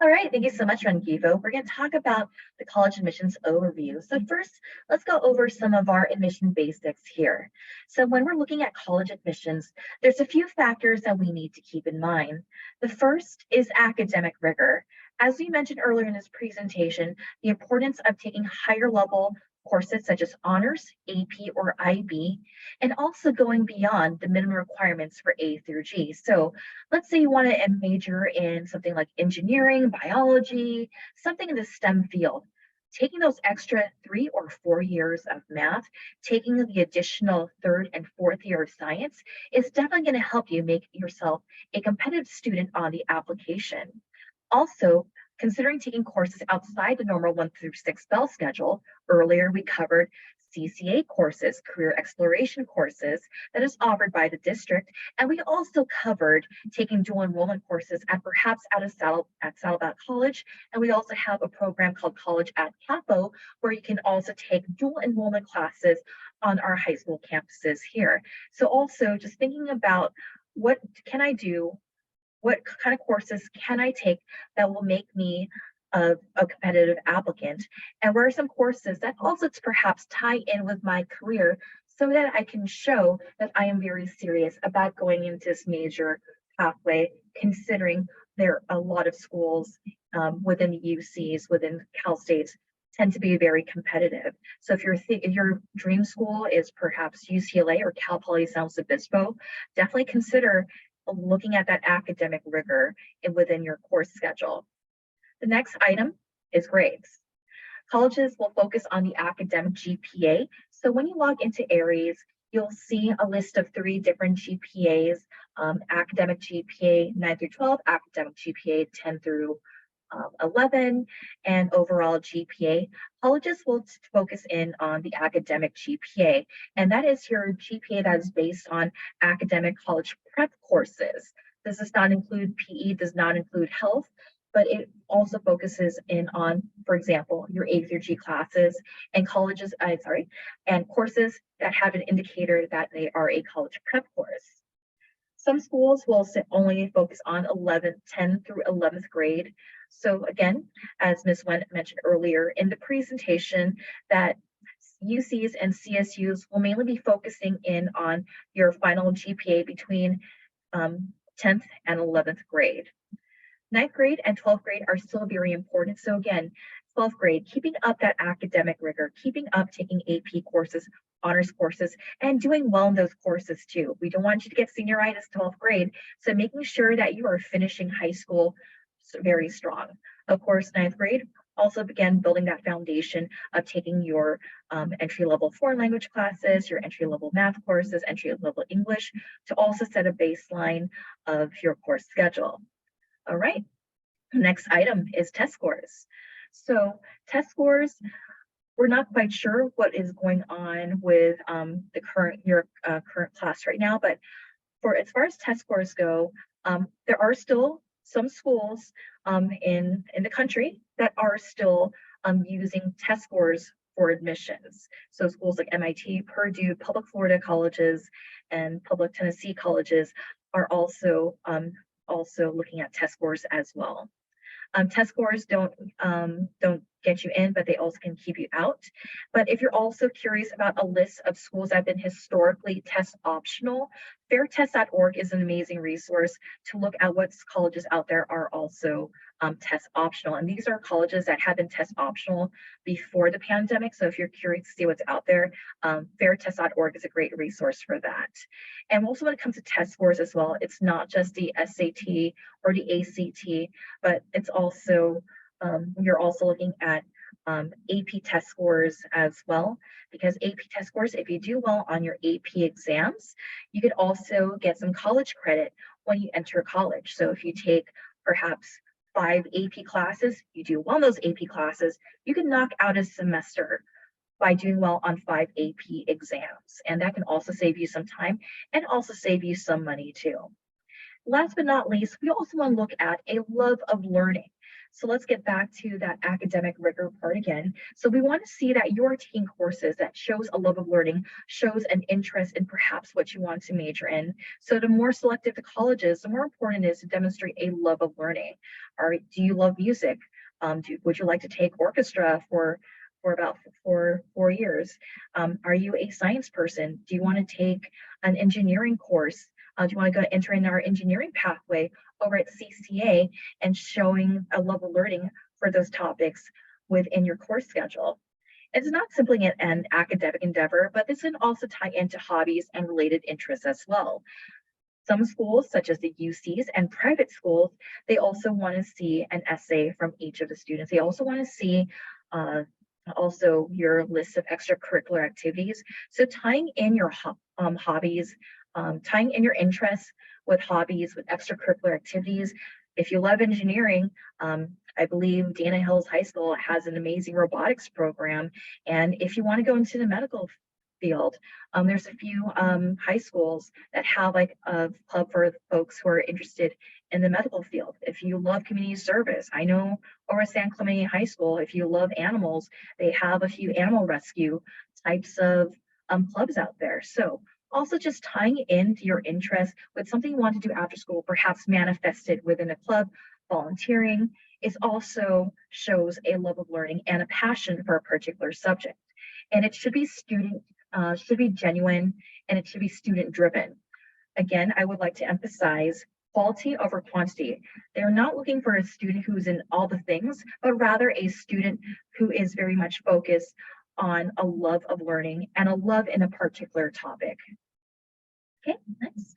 All right, thank you so much, Rangivo. We're going to talk about the college admissions overview. So first, let's go over some of our admission basics here. So when we're looking at college admissions, there's a few factors that we need to keep in mind. The first is academic rigor. As we mentioned earlier in this presentation, the importance of taking higher level courses such as honors, AP, or IB, and also going beyond the minimum requirements for A through G. So let's say you want to major in something like engineering, biology, something in the STEM field. Taking those extra 3 or 4 years of math, taking the additional 3rd and 4th year of science is definitely going to help you make yourself a competitive student on the application. Also, considering taking courses outside the normal 1 through 6 bell schedule, earlier we covered CCA courses, career exploration courses that is offered by the district. And we also covered taking dual enrollment courses at perhaps at Saddleback College. And we also have a program called College at Capo, where you can also take dual enrollment classes on our high school campuses here. So also just thinking about what can I do? What kind of courses can I take that will make me a competitive applicant? And where are some courses that also perhaps tie in with my career so that I can show that I am very serious about going into this major pathway, considering there are a lot of schools within the UCs, within Cal States, tend to be very competitive. So if your dream school is perhaps UCLA or Cal Poly San Luis Obispo, definitely consider looking at that academic rigor within your course schedule. The next item is grades. Colleges will focus on the academic GPA. So when you log into Aries, you'll see a list of 3 different GPAs, academic GPA 9 through 12, academic GPA 10 through 11, and overall GPA. Colleges will focus in on the academic GPA, and that is your GPA that is based on academic college prep courses. This does not include PE, does not include health, but it also focuses in on, for example, your A through G classes and and courses that have an indicator that they are a college prep course. Some schools will only focus on 10 through 11th grade. So again, as Ms. Wen mentioned earlier in the presentation, that UCs and CSUs will mainly be focusing in on your final GPA between 10th and 11th grade. 9th grade and 12th grade are still very important. So again, 12th grade, keeping up that academic rigor, keeping up taking AP courses, honors courses, and doing well in those courses too. We don't want you to get senioritis 12th grade. So making sure that you are finishing high school very strong. Of course, 9th grade, also began building that foundation of taking your entry-level foreign language classes, your entry-level math courses, entry-level English, to also set a baseline of your course schedule. All right, next item is test scores. So test scores, we're not quite sure what is going on with your current class right now, but as far as test scores go, there are still some schools in the country that are still using test scores for admissions. So schools like MIT, Purdue, public Florida colleges, and public Tennessee colleges are also looking at test scores as well. Test scores don't get you in, but they also can keep you out. But if you're also curious about a list of schools that have been historically test optional, fairtest.org is an amazing resource to look at what colleges out there are also test optional. And these are colleges that have been test optional before the pandemic. So if you're curious to see what's out there, fairtest.org is a great resource for that. And also when it comes to test scores as well, it's not just the SAT or the ACT, but it's also, you're also looking at AP test scores as well, because AP test scores, if you do well on your AP exams, you could also get some college credit when you enter college. So if you take perhaps 5 AP classes, you do well in those AP classes, you can knock out a semester by doing well on 5 AP exams. And that can also save you some time and also save you some money too. Last but not least, we also want to look at a love of learning. So let's get back to that academic rigor part again. So we want to see that you're taking courses that shows a love of learning, shows an interest in perhaps what you want to major in. So the more selective the colleges, the more important it is to demonstrate a love of learning. Do you love music? Would you like to take orchestra for about 4 years? Are you a science person? Do you want to take an engineering course? Do you want to go enter in our engineering pathway over at CCA and showing a love of learning for those topics within your course schedule? It's not simply an academic endeavor, but this can also tie into hobbies and related interests as well. Some schools, such as the UCs and private schools, they also want to see an essay from each of the students. They also want to see also your list of extracurricular activities. So tying in your hobbies, tying in your interests with hobbies, with extracurricular activities. If you love engineering, I believe Dana Hills High School has an amazing robotics program. And if you want to go into the medical field, there's a few high schools that have like a club for folks who are interested in the medical field. If you love community service, I know over San Clemente High School, if you love animals, they have a few animal rescue types of clubs out there. So also just tying into your interest with something you want to do after school, perhaps manifested within a club, volunteering, is also shows a love of learning and a passion for a particular subject. And it should be should be genuine, and it should be student driven. Again, I would like to emphasize quality over quantity. They're not looking for a student who's in all the things, but rather a student who is very much focused on a love of learning and a love in a particular topic. Okay, next.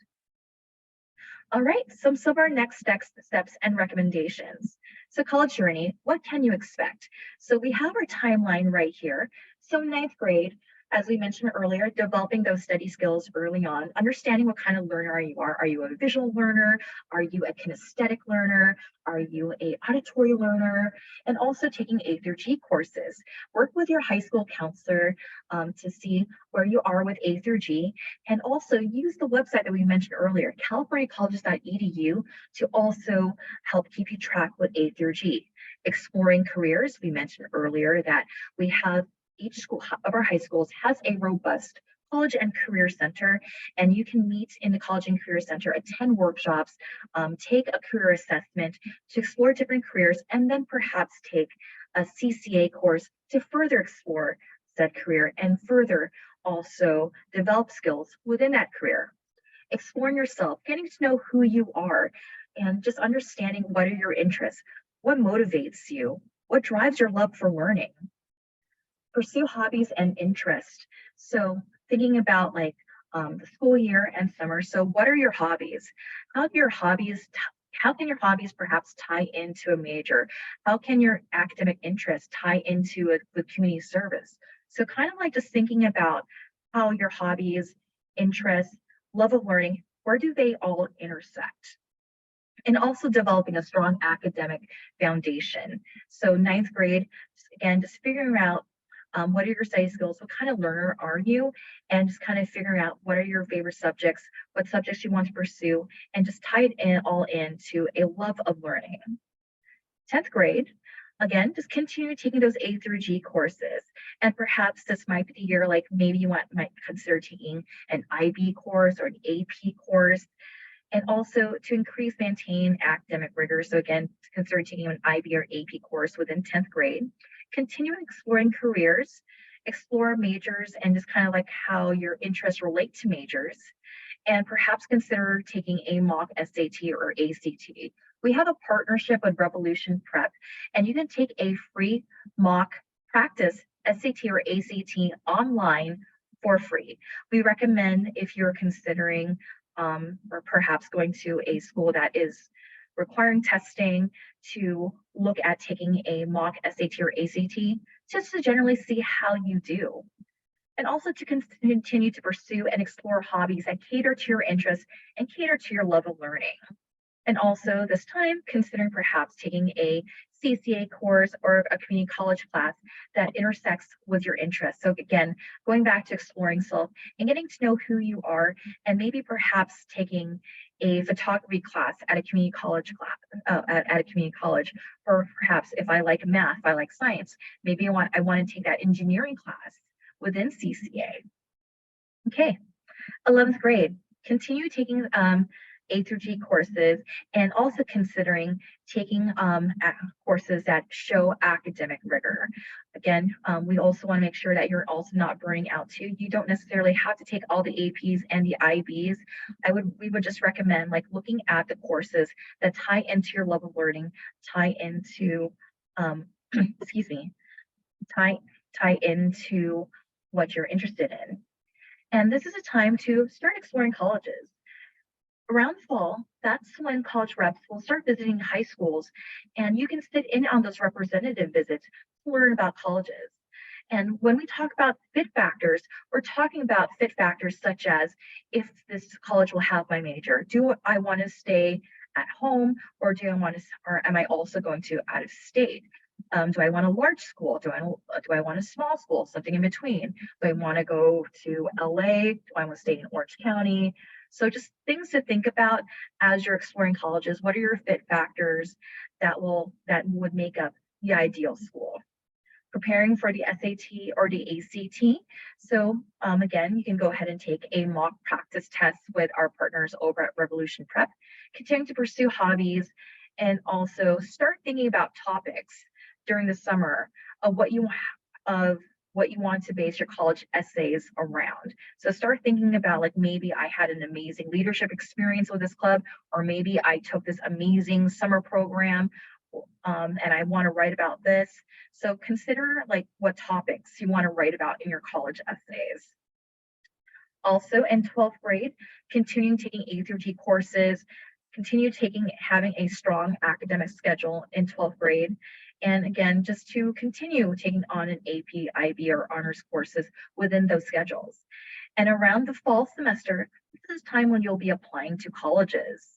All right, some of our next steps and recommendations. So college journey, what can you expect? So we have our timeline right here. So 9th grade, as we mentioned earlier, developing those study skills early on, understanding what kind of learner you are. Are you a visual learner? Are you a kinesthetic learner? Are you a auditory learner? And also taking A through G courses. Work with your high school counselor to see where you are with A through G, and also use the website that we mentioned earlier, californiacolleges.edu, to also help keep you track with A through G. Exploring careers, we mentioned earlier that we have each school of our high schools has a robust college and career center, and you can meet in the college and career center, attend workshops, take a career assessment to explore different careers, and then perhaps take a CCA course to further explore said career and further also develop skills within that career. Exploring yourself, getting to know who you are, and just understanding what are your interests, what motivates you, what drives your love for learning. Pursue hobbies and interests. So thinking about like the school year and summer. So what are your hobbies? How can your hobbies perhaps tie into a major? How can your academic interests tie into the community service? So kind of like just thinking about how your hobbies, interests, love of learning, where do they all intersect? And also developing a strong academic foundation. So 9th grade, again, just figuring out what are your study skills, what kind of learner are you, and just kind of figuring out what are your favorite subjects, what subjects you want to pursue, and just tie it all into a love of learning. 10th grade, again, just continue taking those A through G courses. And perhaps this might be the year, like maybe you might consider taking an IB course or an AP course. And also to maintain academic rigor. So again, consider taking an IB or AP course within 10th grade. Continue exploring careers, explore majors, and just kind of like how your interests relate to majors. And perhaps consider taking a mock SAT or ACT. We have a partnership with Revolution Prep, and you can take a free mock practice SAT or ACT online for free. We recommend, if you're considering or perhaps going to a school that is requiring testing, to look at taking a mock SAT or ACT just to generally see how you do. And also to continue to pursue and explore hobbies that cater to your interests and cater to your love of learning. And also this time, considering perhaps taking a CCA course or a community college class that intersects with your interests. So again, going back to exploring self and getting to know who you are, and maybe perhaps taking a photography class at a community college at a community college, or perhaps if I like math, if I like science, maybe I want to take that engineering class within CCA. Okay, 11th grade, continue taking A through G courses, and also considering taking courses that show academic rigor. Again, we also want to make sure that you're also not burning out too. You don't necessarily have to take all the APs and the IBs. We would just recommend like looking at the courses that tie into your love of learning, tie into, excuse me, tie tie into what you're interested in. And this is a time to start exploring colleges. Around fall, that's when college reps will start visiting high schools, and you can sit in on those representative visits to learn about colleges. And when we talk about fit factors, we're talking about fit factors such as if this college will have my major, do I want to stay at home, or or am I also going to out of state? Do I want a large school? Do I want a small school? Something in between? Do I want to go to LA? Do I want to stay in Orange County? So just things to think about as you're exploring colleges. What are your fit factors that would make up the ideal school? Preparing for the SAT or the ACT. So again, you can go ahead and take a mock practice test with our partners over at Revolution Prep, continuing to pursue hobbies, and also start thinking about topics during the summer of what you want to base your college essays around. So start thinking about, like, maybe I had an amazing leadership experience with this club, or maybe I took this amazing summer program and I want to write about this. So consider like what topics you want to write about in your college essays. Also in 12th grade, continuing taking A through G courses, having a strong academic schedule in 12th grade. And again, just to continue taking on an AP, IB, or honors courses within those schedules. And around the fall semester, this is time when you'll be applying to colleges.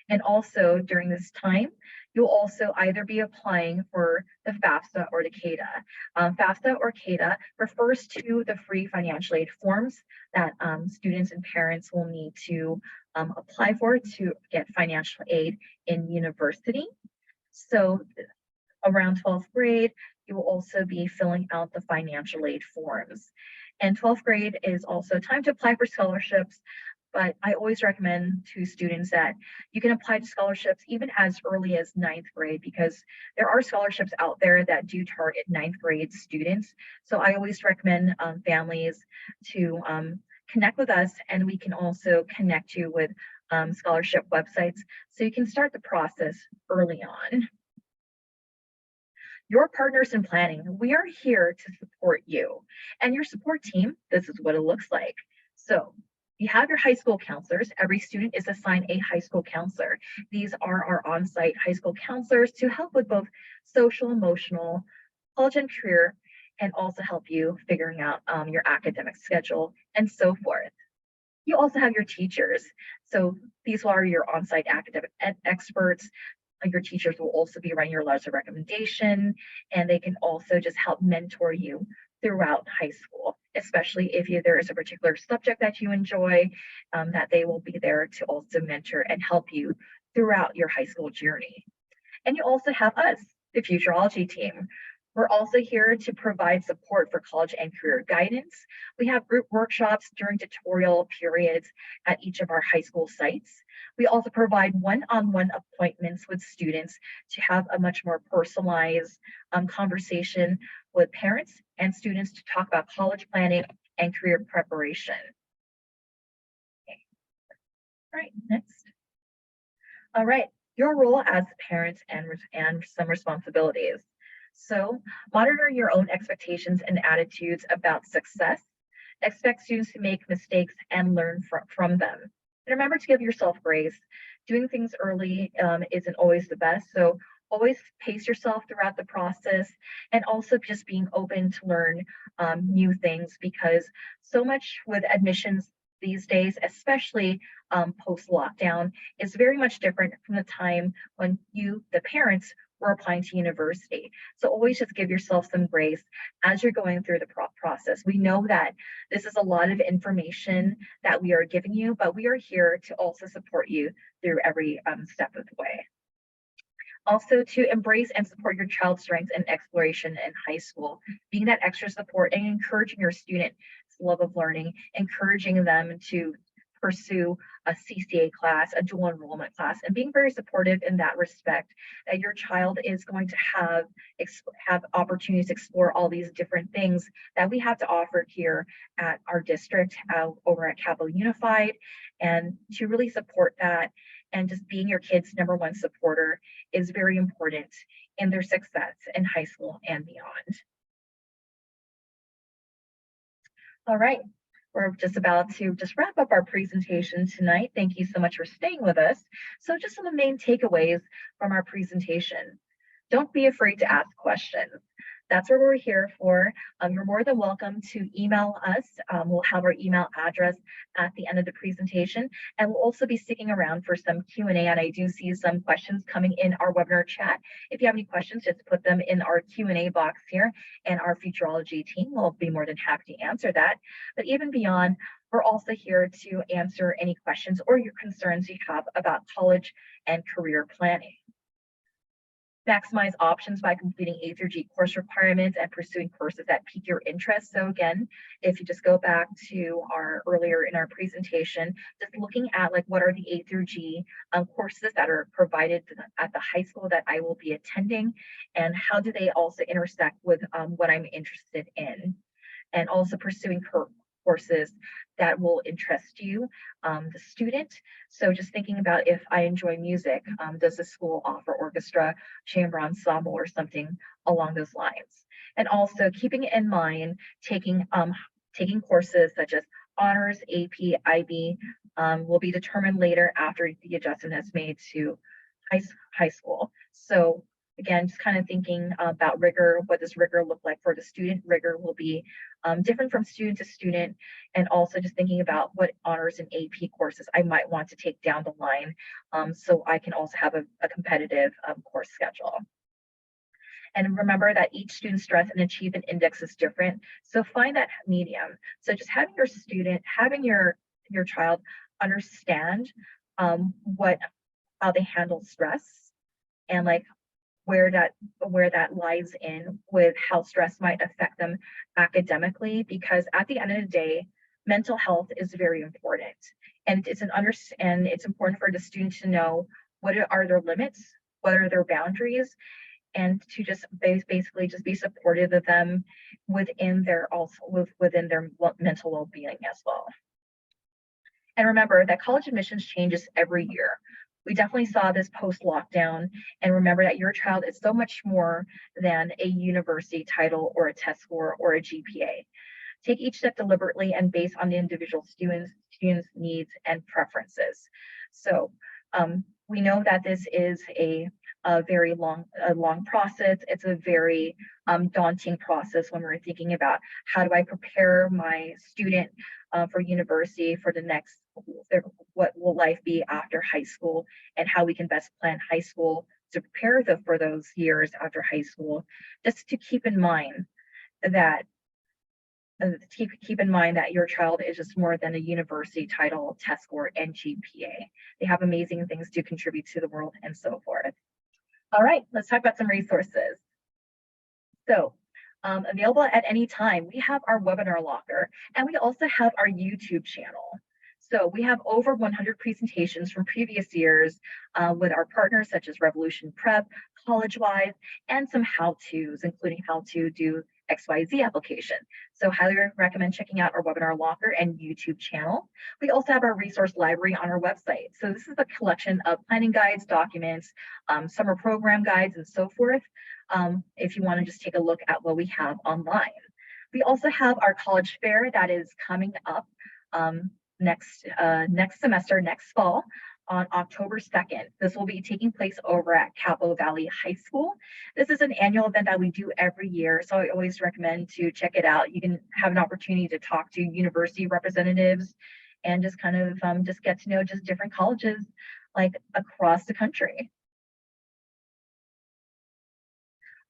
And also during this time, you'll also either be applying for the FAFSA or the CADA. FAFSA or CADA refers to the free financial aid forms that students and parents will need to apply for to get financial aid in university. So around 12th grade, you will also be filling out the financial aid forms. And 12th grade is also time to apply for scholarships, but I always recommend to students that you can apply to scholarships even as early as 9th grade, because there are scholarships out there that do target 9th grade students. So I always recommend families to connect with us, and we can also connect you with scholarship websites so you can start the process early on. Your partners in planning, we are here to support you and your support team. This is what it looks like. So you have your high school counselors. Every student is assigned a high school counselor. These are our on-site high school counselors to help with both social, emotional, college and career, and also help you figuring out your academic schedule and so forth. You also have your teachers. So these are your on-site academic experts. Your teachers will also be writing your letters of recommendation, and they can also just help mentor you throughout high school, especially if there is a particular subject that you enjoy, that they will be there to also mentor and help you throughout your high school journey. And you also have us, the Futureology team. We're also here to provide support for college and career guidance. We have group workshops during tutorial periods at each of our high school sites. We also provide one-on-one appointments with students to have a much more personalized conversation with parents and students to talk about college planning and career preparation. Okay. All right, next. All right, your role as parents and some responsibilities. So monitor your own expectations and attitudes about success. Expect students to make mistakes and learn from them. And remember to give yourself grace. Doing things early isn't always the best. So always pace yourself throughout the process, and also just being open to learn new things, because so much with admissions these days, especially post-lockdown, is very much different from the time when you, the parents, were applying to university. So always just give yourself some grace as you're going through the process. We know that this is a lot of information that we are giving you, but we are here to also support you through every step of the way. Also, to embrace and support your child's strengths and exploration in high school, being that extra support and encouraging your student's love of learning, encouraging them to pursue a CCA class, a dual enrollment class, and being very supportive in that respect, that your child is going to have opportunities to explore all these different things that we have to offer here at our district over at Capital Unified, and to really support that. And just being your kid's #1 supporter is very important in their success in high school and beyond. All right, we're just about to wrap up our presentation tonight. Thank you so much for staying with us. So just some of the main takeaways from our presentation. Don't be afraid to ask questions. That's what we're here for. You're more than welcome to email us. We'll have our email address at the end of the presentation, and we'll also be sticking around for some Q&A, and I do see some questions coming in our webinar chat. If you have any questions, just put them in our Q&A box here, and our Futurology team will be more than happy to answer that. But even beyond, we're also here to answer any questions or your concerns you have about college and career planning. Maximize options by completing A through G course requirements and pursuing courses that pique your interest. So again, if you just go back to our earlier in our presentation, just looking at like what are the A through G courses that are provided at the high school that I will be attending, and how do they also intersect with what I'm interested in, and also pursuing courses that will interest you, the student. So just thinking about if I enjoy music, does the school offer orchestra, chamber ensemble, or something along those lines? And also keeping in mind taking courses such as honors, AP, IB will be determined later after the adjustment is made to high school. So again, just kind of thinking about rigor. What does rigor look like for the student? Rigor will be different from student to student, and also just thinking about what honors and AP courses I might want to take down the line, so I can also have a competitive course schedule. And remember that each student's stress and achievement index is different, so find that medium. So just having your student, having your child understand how they handle stress, and like where that lies in with how stress might affect them academically, because at the end of the day, mental health is very important, and it's important for the student to know what are their limits, what are their boundaries, and to just basically just be supportive of them within their mental well-being as well. And remember that college admissions changes every year. We definitely saw this post-lockdown, and remember that your child is so much more than a university title or a test score or a GPA. Take each step deliberately and based on the individual students' needs and preferences. So we know that this is a very long process. It's a very daunting process when we're thinking about how do I prepare my student for university, for the next, what will life be after high school, and how we can best plan high school to prepare them for those years after high school. Just to keep in mind that your child is just more than a university title, test score, and GPA. They have amazing things to contribute to the world and so forth. All right, let's talk about some resources. So available at any time, we have our webinar locker, and we also have our YouTube channel. So we have over 100 presentations from previous years with our partners such as Revolution Prep, CollegeWise, and some how-tos, including how to do XYZ application. So highly recommend checking out our webinar locker and YouTube channel. We also have our resource library on our website. So this is a collection of planning guides, documents, summer program guides, and so forth. If you want to just take a look at what we have online. We also have our college fair that is coming up next semester, next fall, on October 2nd. This will be taking place over at Capo Valley High School. This is an annual event that we do every year, so I always recommend to check it out. You can have an opportunity to talk to university representatives and just kind of just get to know just different colleges like across the country.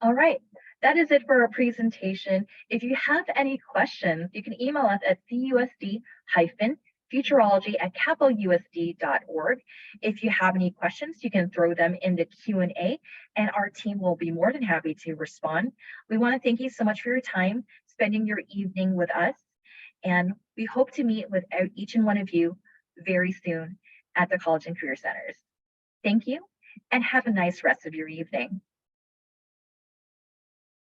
All right, that is it for our presentation. If you have any questions, you can email us at CUSD-Futureology@capousd.org. If you have any questions, you can throw them in the Q&A, and our team will be more than happy to respond. We want to thank you so much for your time, spending your evening with us, and we hope to meet with each and one of you very soon at the College and Career Centers. Thank you, and have a nice rest of your evening.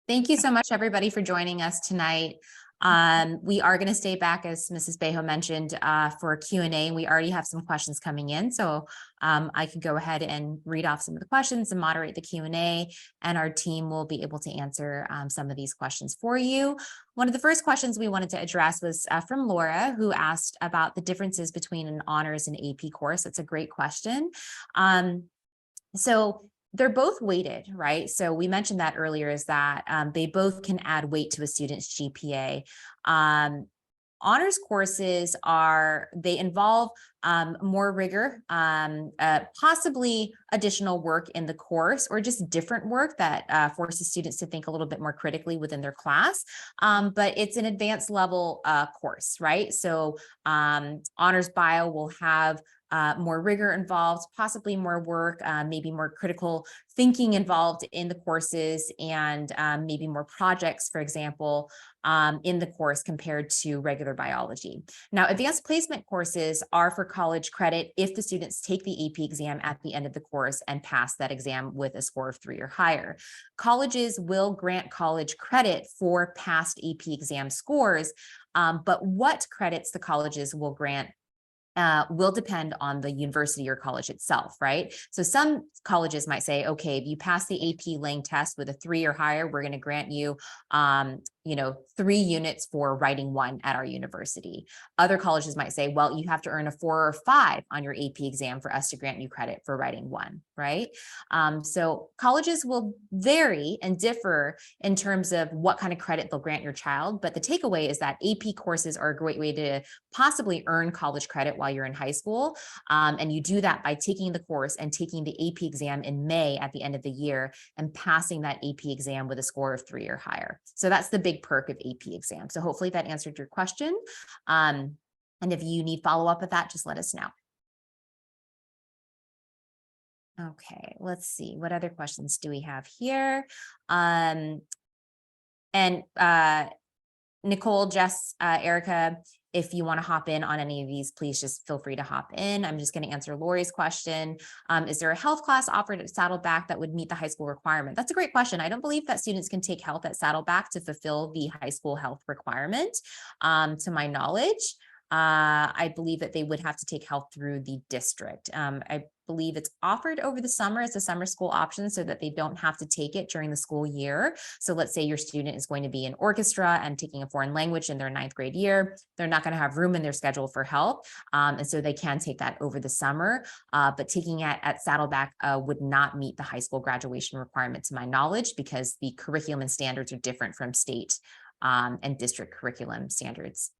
Thank you so much, everybody, for joining us tonight. We are going to stay back, as Mrs. Bejo mentioned, for Q&A. We already have some questions coming in, so I can go ahead and read off some of the questions and moderate the Q&A, and our team will be able to answer some of these questions for you. One of the first questions we wanted to address was from Laura, who asked about the differences between an honors and AP course. That's a great question. So they're both weighted, right? So we mentioned that earlier, is that they both can add weight to a student's GPA. Honors courses they involve more rigor, possibly additional work in the course, or just different work that forces students to think a little bit more critically within their class. But it's an advanced level course, right? So honors bio will have more rigor involved, possibly more work, maybe more critical thinking involved in the courses, and maybe more projects, for example, in the course compared to regular biology. Now, advanced placement courses are for college credit if the students take the AP exam at the end of the course and pass that exam with a score of 3 or higher. Colleges will grant college credit for past AP exam scores, but what credits the colleges will grant will depend on the university or college itself, right? So some colleges might say, okay, if you pass the AP Lang test with a 3 or higher, we're going to grant you, 3 units for writing 1 at our university. Other colleges might say, well, you have to earn a 4 or 5 on your AP exam for us to grant you credit for writing 1, right? So colleges will vary and differ in terms of what kind of credit they'll grant your child. But the takeaway is that AP courses are a great way to possibly earn college credit while you're in high school. And you do that by taking the course and taking the AP exam in May at the end of the year and passing that AP exam with a score of 3 or higher. So that's the big perk of AP exam. So hopefully that answered your question. And if you need follow-up with that, just let us know. Okay, let's see. What other questions do we have here? Nicole, Jess, Erica, if you want to hop in on any of these, please just feel free to hop in. I'm just going to answer Lori's question. Is there a health class offered at Saddleback that would meet the high school requirement? That's a great question. I don't believe that students can take health at Saddleback to fulfill the high school health requirement, to my knowledge. I believe that they would have to take health through the district. I believe it's offered over the summer. It's a summer school option so that they don't have to take it during the school year. So let's say your student is going to be in orchestra and taking a foreign language in their 9th grade year. They're not going to have room in their schedule for health. And so they can take that over the summer. But taking it at Saddleback would not meet the high school graduation requirement, to my knowledge, because the curriculum and standards are different from state and district curriculum standards.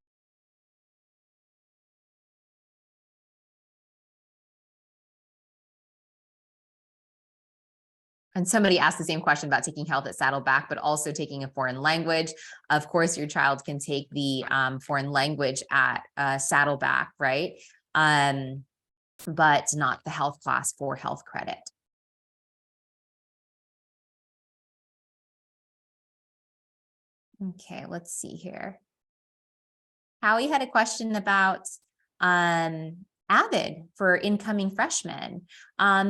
And somebody asked the same question about taking health at Saddleback, but also taking a foreign language. Of course, your child can take the foreign language at Saddleback, right? But not the health class for health credit. Okay, let's see here. Howie had a question about AVID for incoming freshmen.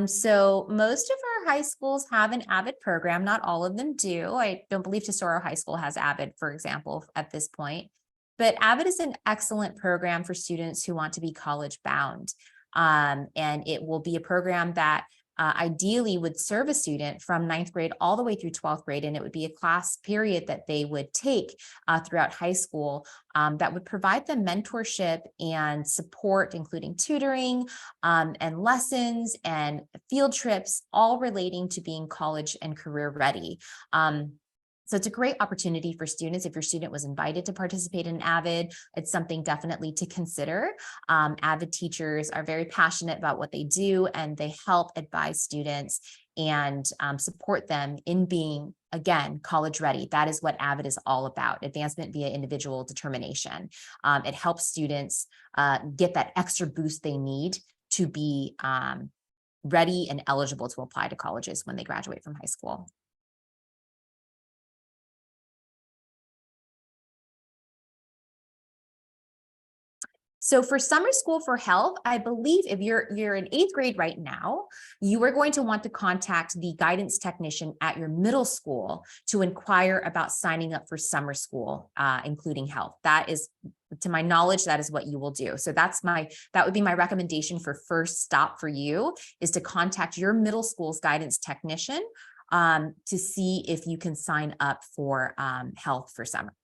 So most of our high schools have an AVID program. Not all of them do. I don't believe Tesoro High School has AVID, for example, at this point. But AVID is an excellent program for students who want to be college bound. And it will be a program that ideally would serve a student from 9th grade all the way through 12th grade. And it would be a class period that they would take throughout high school that would provide them mentorship and support, including tutoring and lessons and field trips, all relating to being college and career ready. So it's a great opportunity for students. If your student was invited to participate in AVID, it's something definitely to consider. AVID teachers are very passionate about what they do, and they help advise students and support them in being, again, college ready. That is what AVID is all about, advancement via individual determination. It helps students get that extra boost they need to be ready and eligible to apply to colleges when they graduate from high school. So for summer school for health, I believe if you're in 8th grade right now, you are going to want to contact the guidance technician at your middle school to inquire about signing up for summer school, including health. That is, to my knowledge, that is what you will do. So that would be my recommendation for first stop for you, is to contact your middle school's guidance technician to see if you can sign up for health for summer.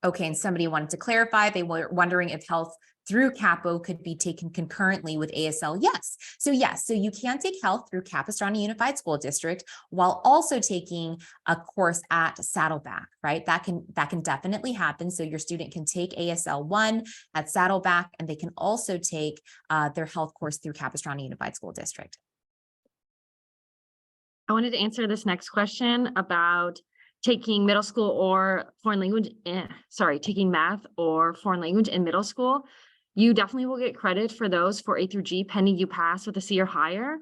Okay, and somebody wanted to clarify, they were wondering if health through Capo could be taken concurrently with ASL. Yes. So you can take health through Capistrano Unified School District while also taking a course at Saddleback, right? That can definitely happen. So your student can take ASL 1 at Saddleback, and they can also take their health course through Capistrano Unified School District. I wanted to answer this next question about taking middle school or foreign language, taking math or foreign language in middle school. You definitely will get credit for those for A through G, pending you pass with a C or higher.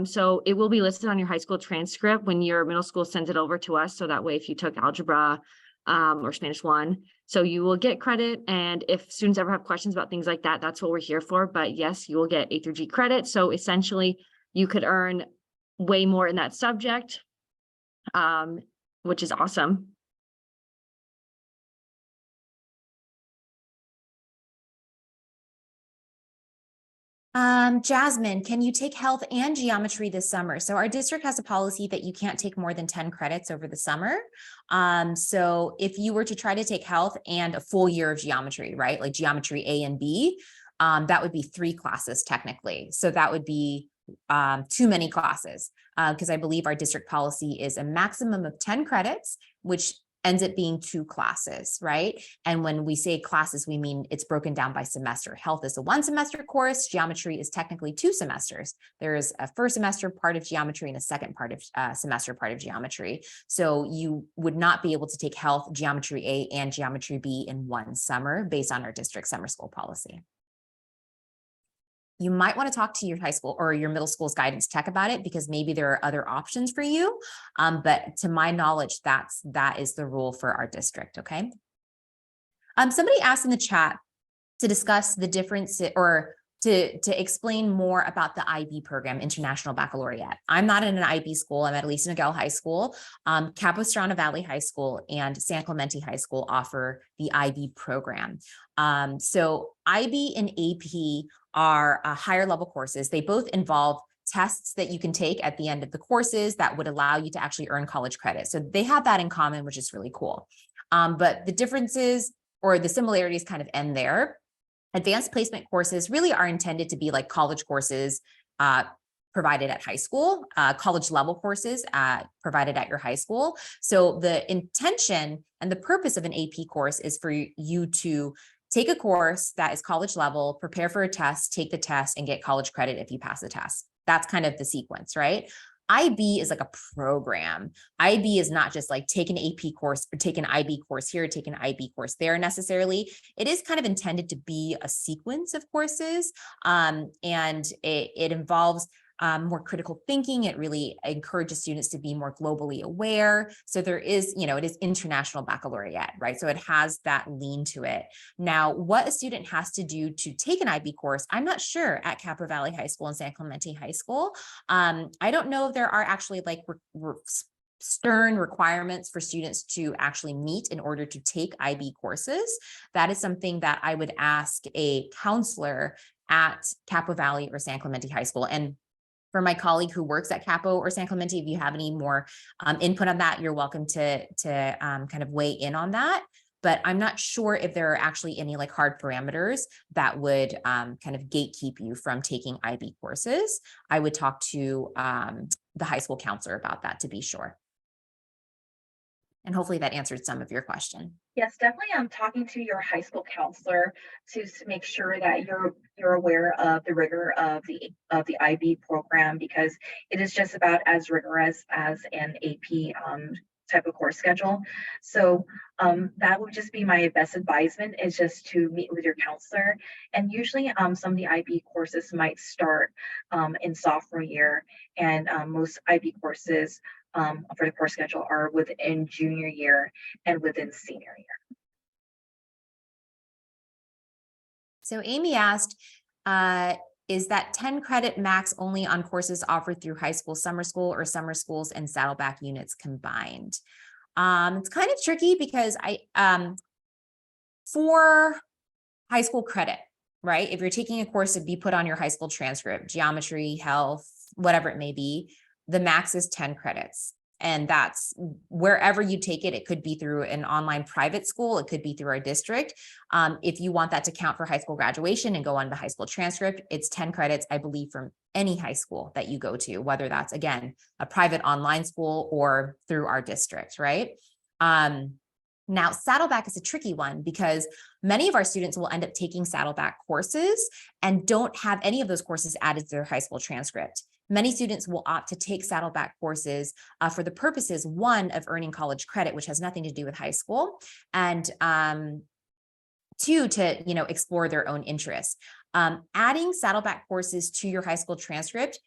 So it will be listed on your high school transcript when your middle school sends it over to us. So that way, if you took algebra or Spanish 1, so you will get credit. And if students ever have questions about things like that, that's what we're here for. But yes, you will get A through G credit. So essentially, you could earn way more in that subject, which is awesome. Jasmine, can you take health and geometry this summer? So our district has a policy that you can't take more than 10 credits over the summer. So if you were to try to take health and a full year of geometry, right? Like geometry A and B, that would be 3 classes technically. So that would be too many classes, because I believe our district policy is a maximum of 10 credits, which ends up being 2 classes, right? And when we say classes, we mean it's broken down by semester. Health is a 1 semester course. Geometry is technically 2 semesters. There is a first semester part of geometry and a second part of semester part of geometry. So you would not be able to take health, geometry A and geometry B in 1 summer based on our district summer school policy. You might want to talk to your high school or your middle school's guidance tech about it, because maybe there are other options for you. But to my knowledge, that is the rule for our district. Okay. Somebody asked in the chat to discuss the difference or to explain more about the IB program, International Baccalaureate. I'm not in an IB school. I'm at Aliso Miguel High School. Capistrano Valley High School and San Clemente High School offer the IB program. So IB and AP are higher level courses. They both involve tests that you can take at the end of the courses that would allow you to actually earn college credit. So they have that in common, which is really cool. But the differences or the similarities kind of end there. Advanced placement courses really are intended to be like college courses provided at high school, college level courses provided at your high school. So the intention and the purpose of an AP course is for you to take a course that is college level, prepare for a test, take the test, and get college credit if you pass the test. That's kind of the sequence, right? IB is like a program. IB is not just like take an AP course or take an IB course here, take an IB course there necessarily. It is kind of intended to be a sequence of courses, and it involves more critical thinking. It really encourages students to be more globally aware. So there is, it is International Baccalaureate, right? So it has that lean to it. Now, what a student has to do to take an IB course, I'm not sure at Capo Valley High School and San Clemente High School. I don't know if there are actually like stern requirements for students to actually meet in order to take IB courses. That is something that I would ask a counselor at Capo Valley or San Clemente High School. And for my colleague who works at Capo or San Clemente, if you have any more input on that, you're welcome to kind of weigh in on that. But I'm not sure if there are actually any like hard parameters that would kind of gatekeep you from taking IB courses. I would talk to the high school counselor about that to be sure. And hopefully that answered some of your question. Yes, definitely. I'm talking to your high school counselor to make sure that you're aware of the rigor of the IB program, because it is just about as rigorous as an AP type of course schedule. So that would just be my best advisement, is just to meet with your counselor. And usually some of the IB courses might start in sophomore year, and most IB courses for the course schedule are within junior year and within senior year. So Amy asked, is that 10 credit max only on courses offered through high school summer school, or summer schools and Saddleback units combined? It's kind of tricky because for high school credit, right? If you're taking a course to be put on your high school transcript, geometry, health, whatever it may be, the max is 10 credits. And that's wherever you take it. It could be through an online private school. It could be through our district. If you want that to count for high school graduation and go on the high school transcript, it's 10 credits, I believe, from any high school that you go to, whether that's, again, a private online school or through our district, right? Now, Saddleback is a tricky one because many of our students will end up taking Saddleback courses and don't have any of those courses added to their high school transcript. Many students will opt to take Saddleback courses for the purposes, one, of earning college credit, which has nothing to do with high school, and two, to explore their own interests. Adding Saddleback courses to your high school transcript,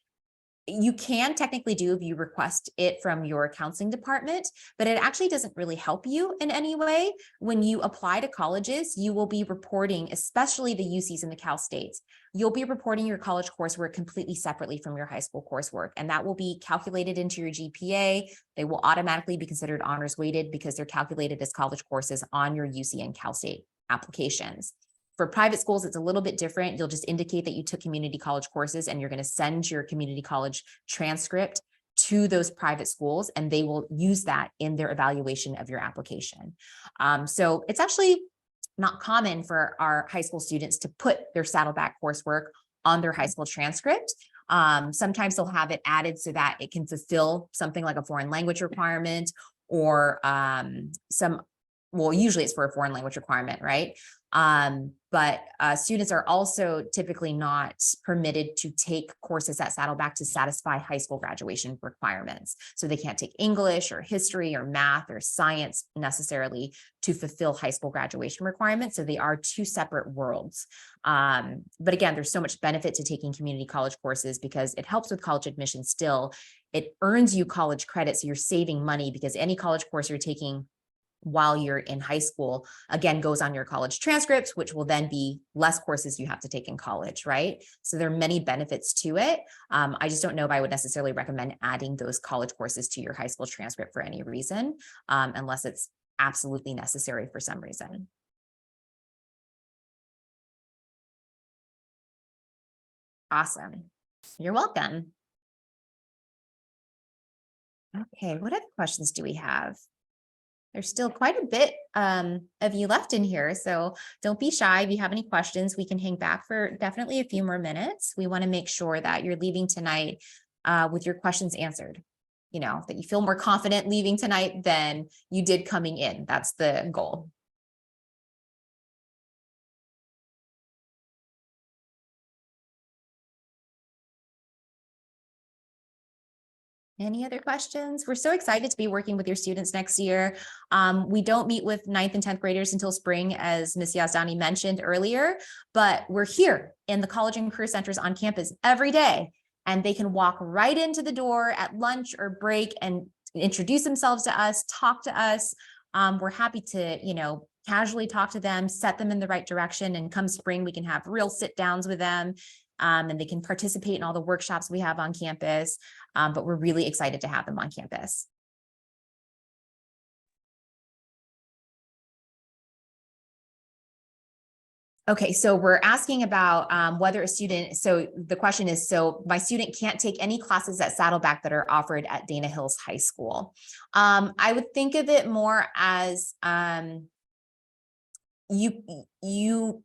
you can technically do if you request it from your counseling department, but it actually doesn't really help you in any way. When you apply to colleges, you will be reporting, especially the UCs and the Cal States, you'll be reporting your college coursework completely separately from your high school coursework, and that will be calculated into your GPA. They will automatically be considered honors weighted because they're calculated as college courses on your UC and Cal State applications. For private schools, it's a little bit different. You'll just indicate that you took community college courses and you're going to send your community college transcript to those private schools, and they will use that in their evaluation of your application. So it's actually not common for our high school students to put their Saddleback coursework on their high school transcript. Sometimes they'll have it added so that it can fulfill something like a foreign language requirement, or usually it's for a foreign language requirement, right? But students are also typically not permitted to take courses at Saddleback to satisfy high school graduation requirements. So they can't take English or history or math or science necessarily to fulfill high school graduation requirements. So they are two separate worlds. But again, there's so much benefit to taking community college courses because it helps with college admission still. It earns you college credit, so you're saving money because any college course you're taking while you're in high school, again, goes on your college transcript, which will then be less courses you have to take in college, right? So there are many benefits to it. I just don't know if I would necessarily recommend adding those college courses to your high school transcript for any reason, unless it's absolutely necessary for some reason. Awesome. You're welcome. Okay, what other questions do we have? There's still quite a bit of you left in here, so don't be shy. If you have any questions, we can hang back for definitely a few more minutes. We want to make sure that you're leaving tonight with your questions answered, that you feel more confident leaving tonight than you did coming in. That's the goal. Any other questions? We're so excited to be working with your students next year. We don't meet with 9th and 10th graders until spring, as Ms. Yazdani mentioned earlier, but we're here in the College and Career Centers on campus every day, and they can walk right into the door at lunch or break and introduce themselves to us, talk to us. We're happy to, casually talk to them, set them in the right direction, and come spring, we can have real sit downs with them. And they can participate in all the workshops we have on campus, but we're really excited to have them on campus. Okay, so we're asking about whether a student, so the question is, so my student can't take any classes at Saddleback that are offered at Dana Hills High School. I would think of it more as you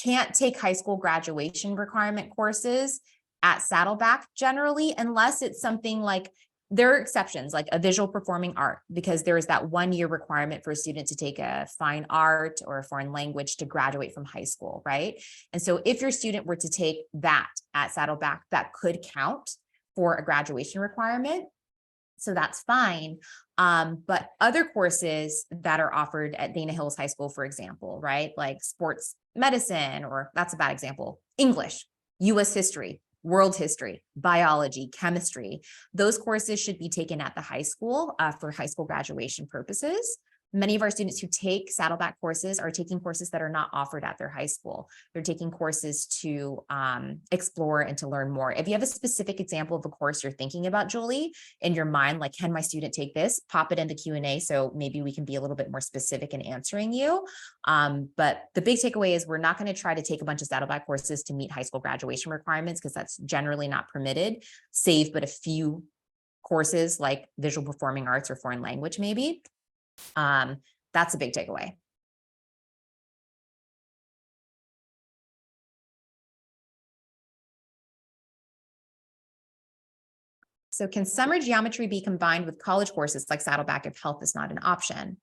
can't take high school graduation requirement courses at Saddleback generally, unless it's something like, there are exceptions, like a visual performing art, because there is that 1 year requirement for a student to take a fine art or a foreign language to graduate from high school, right? And so if your student were to take that at Saddleback, that could count for a graduation requirement. So that's fine. But other courses that are offered at Dana Hills High School, for example, right? Like sports medicine, or that's a bad example, English, US history, world history, biology, chemistry. Those courses should be taken at the high school for high school graduation purposes. Many of our students who take Saddleback courses are taking courses that are not offered at their high school. They're taking courses to explore and to learn more. If you have a specific example of a course you're thinking about, Julie, in your mind, like, can my student take this? Pop it in the Q&A so maybe we can be a little bit more specific in answering you. But the big takeaway is we're not going to try to take a bunch of Saddleback courses to meet high school graduation requirements, because that's generally not permitted, save but a few courses like visual performing arts or foreign language, maybe. That's a big takeaway. So can summer geometry be combined with college courses like Saddleback if health is not an option?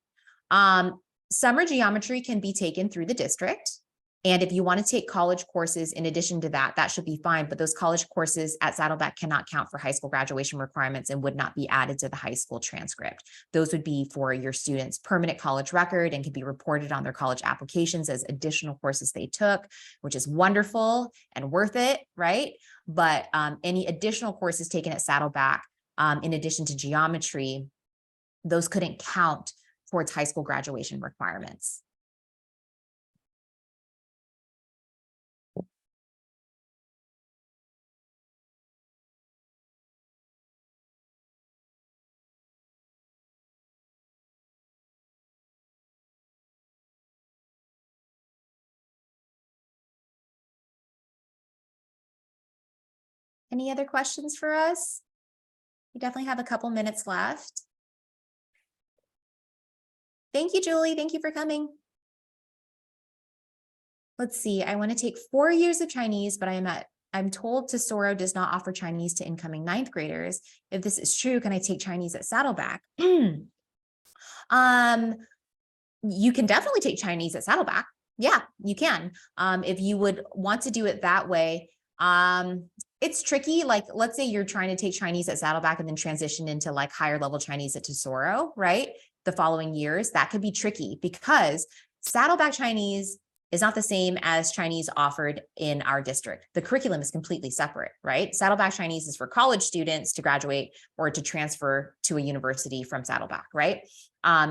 Summer geometry can be taken through the district. And if you want to take college courses in addition to that, that should be fine. But those college courses at Saddleback cannot count for high school graduation requirements and would not be added to the high school transcript. Those would be for your students' permanent college record and can be reported on their college applications as additional courses they took, which is wonderful and worth it, right? But any additional courses taken at Saddleback, in addition to geometry, those couldn't count towards high school graduation requirements. Any other questions for us? We definitely have a couple minutes left. Thank you, Julie. Thank you for coming. Let's see. I want to take 4 years of Chinese, but I'm told Tesoro does not offer Chinese to incoming 9th graders. If this is true, can I take Chinese at Saddleback? You can definitely take Chinese at Saddleback. Yeah, you can. If you would want to do it that way, it's tricky. Like, let's say you're trying to take Chinese at Saddleback and then transition into like higher level Chinese at Tesoro, right? The following years, that could be tricky because Saddleback Chinese is not the same as Chinese offered in our district. The curriculum is completely separate, right? Saddleback Chinese is for college students to graduate or to transfer to a university from Saddleback, right?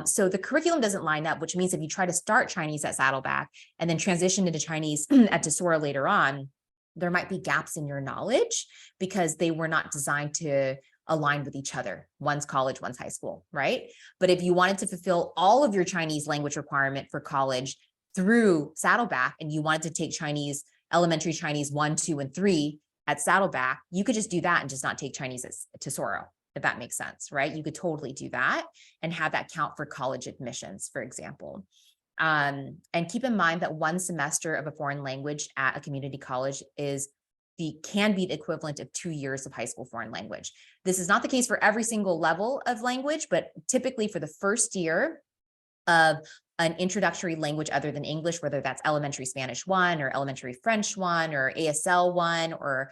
So the curriculum doesn't line up, which means if you try to start Chinese at Saddleback and then transition into Chinese at Tesoro later on, there might be gaps in your knowledge because they were not designed to align with each other. One's college, one's high school, right? But if you wanted to fulfill all of your Chinese language requirement for college through Saddleback and you wanted to take Chinese, elementary Chinese 1, 2, and 3 at Saddleback, you could just do that and just not take Chinese at Tesoro, if that makes sense, right? You could totally do that and have that count for college admissions, for example. And keep in mind that 1 semester of a foreign language at a community college can be the equivalent of 2 years of high school foreign language. This is not the case for every single level of language, but typically for the first year of an introductory language other than English, whether that's elementary Spanish 1 or elementary French 1 or ASL 1 or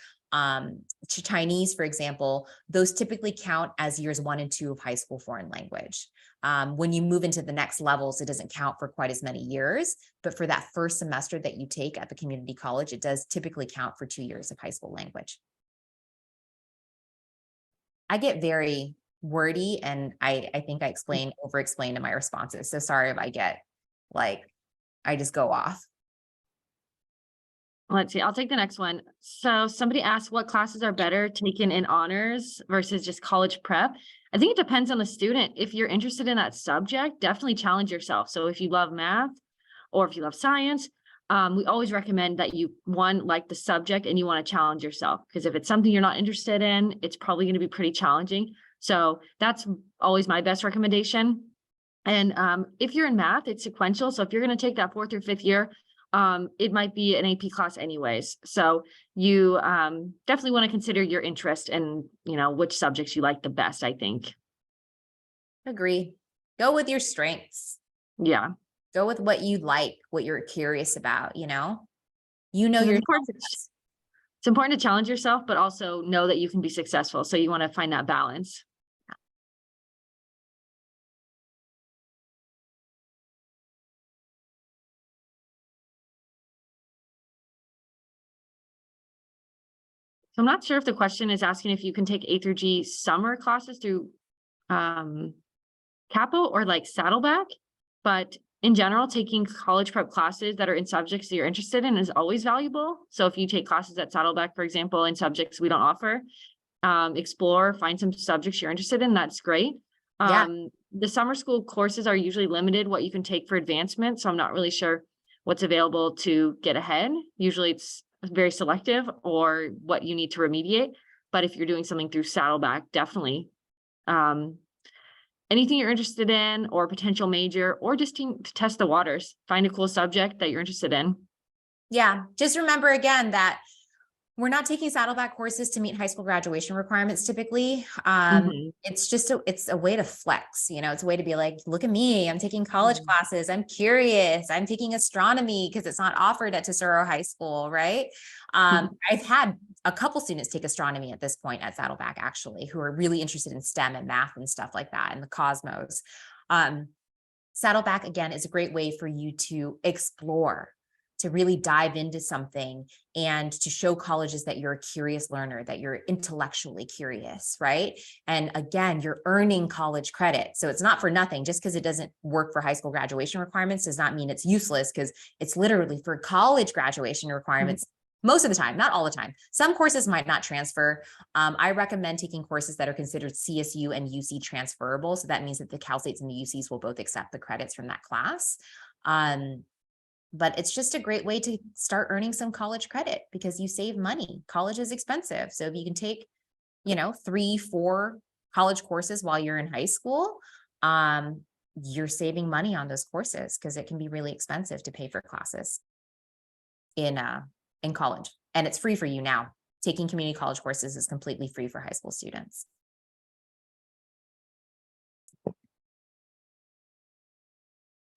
Chinese, for example, those typically count as years 1 and 2 of high school foreign language. When you move into the next levels, it doesn't count for quite as many years, but for that first semester that you take at the community college, it does typically count for 2 years of high school language. I get very wordy and I think I over-explain in my responses. So sorry if I get I just go off. Let's see, I'll take the next one. So somebody asked what classes are better taken in honors versus just college prep. I think it depends on the student. If you're interested in that subject, definitely challenge yourself. So if you love math or if you love science, we always recommend that you, like the subject and you want to challenge yourself, because if it's something you're not interested in, it's probably going to be pretty challenging. So that's always my best recommendation. And if you're in math, it's sequential. So if you're going to take that 4th or 5th year, it might be an AP class anyways. So you definitely want to consider your interest and, which subjects you like the best, I think. Agree. Go with your strengths. Yeah. Go with what you like, what you're curious about, your it's important to challenge yourself, but also know that you can be successful. So you want to find that balance. So I'm not sure if the question is asking if you can take A through G summer classes through Capo or like Saddleback, but in general, taking college prep classes that are in subjects that you're interested in is always valuable. So if you take classes at Saddleback, for example, in subjects we don't offer, explore, find some subjects you're interested in, that's great. Yeah. The summer school courses are usually limited what you can take for advancement, so I'm not really sure what's available to get ahead. Usually it's very selective or what you need to remediate, but if you're doing something through Saddleback, definitely. Anything you're interested in or potential major, or just to test the waters, find a cool subject that you're interested in. Yeah. Just remember again that we're not taking Saddleback courses to meet high school graduation requirements typically. It's just it's a way to flex, it's a way to be like, look at me, I'm taking college classes, I'm curious, I'm taking astronomy because it's not offered at Tesoro High School, right? I've had a couple students take astronomy at this point at Saddleback, actually, who are really interested in STEM and math and stuff like that, and the cosmos. Saddleback, again, is a great way for you to explore, to really dive into something and to show colleges that you're a curious learner, that you're intellectually curious, right? And again, you're earning college credit. So it's not for nothing. Just because it doesn't work for high school graduation requirements does not mean it's useless, because it's literally for college graduation requirements most of the time, not all the time. Some courses might not transfer. I recommend taking courses that are considered CSU and UC transferable. So that means that the Cal States and the UCs will both accept the credits from that class. But it's just a great way to start earning some college credit because you save money. College is expensive. So if you can take, 3-4 college courses while you're in high school, you're saving money on those courses because it can be really expensive to pay for classes in college. And it's free for you now. Taking community college courses is completely free for high school students.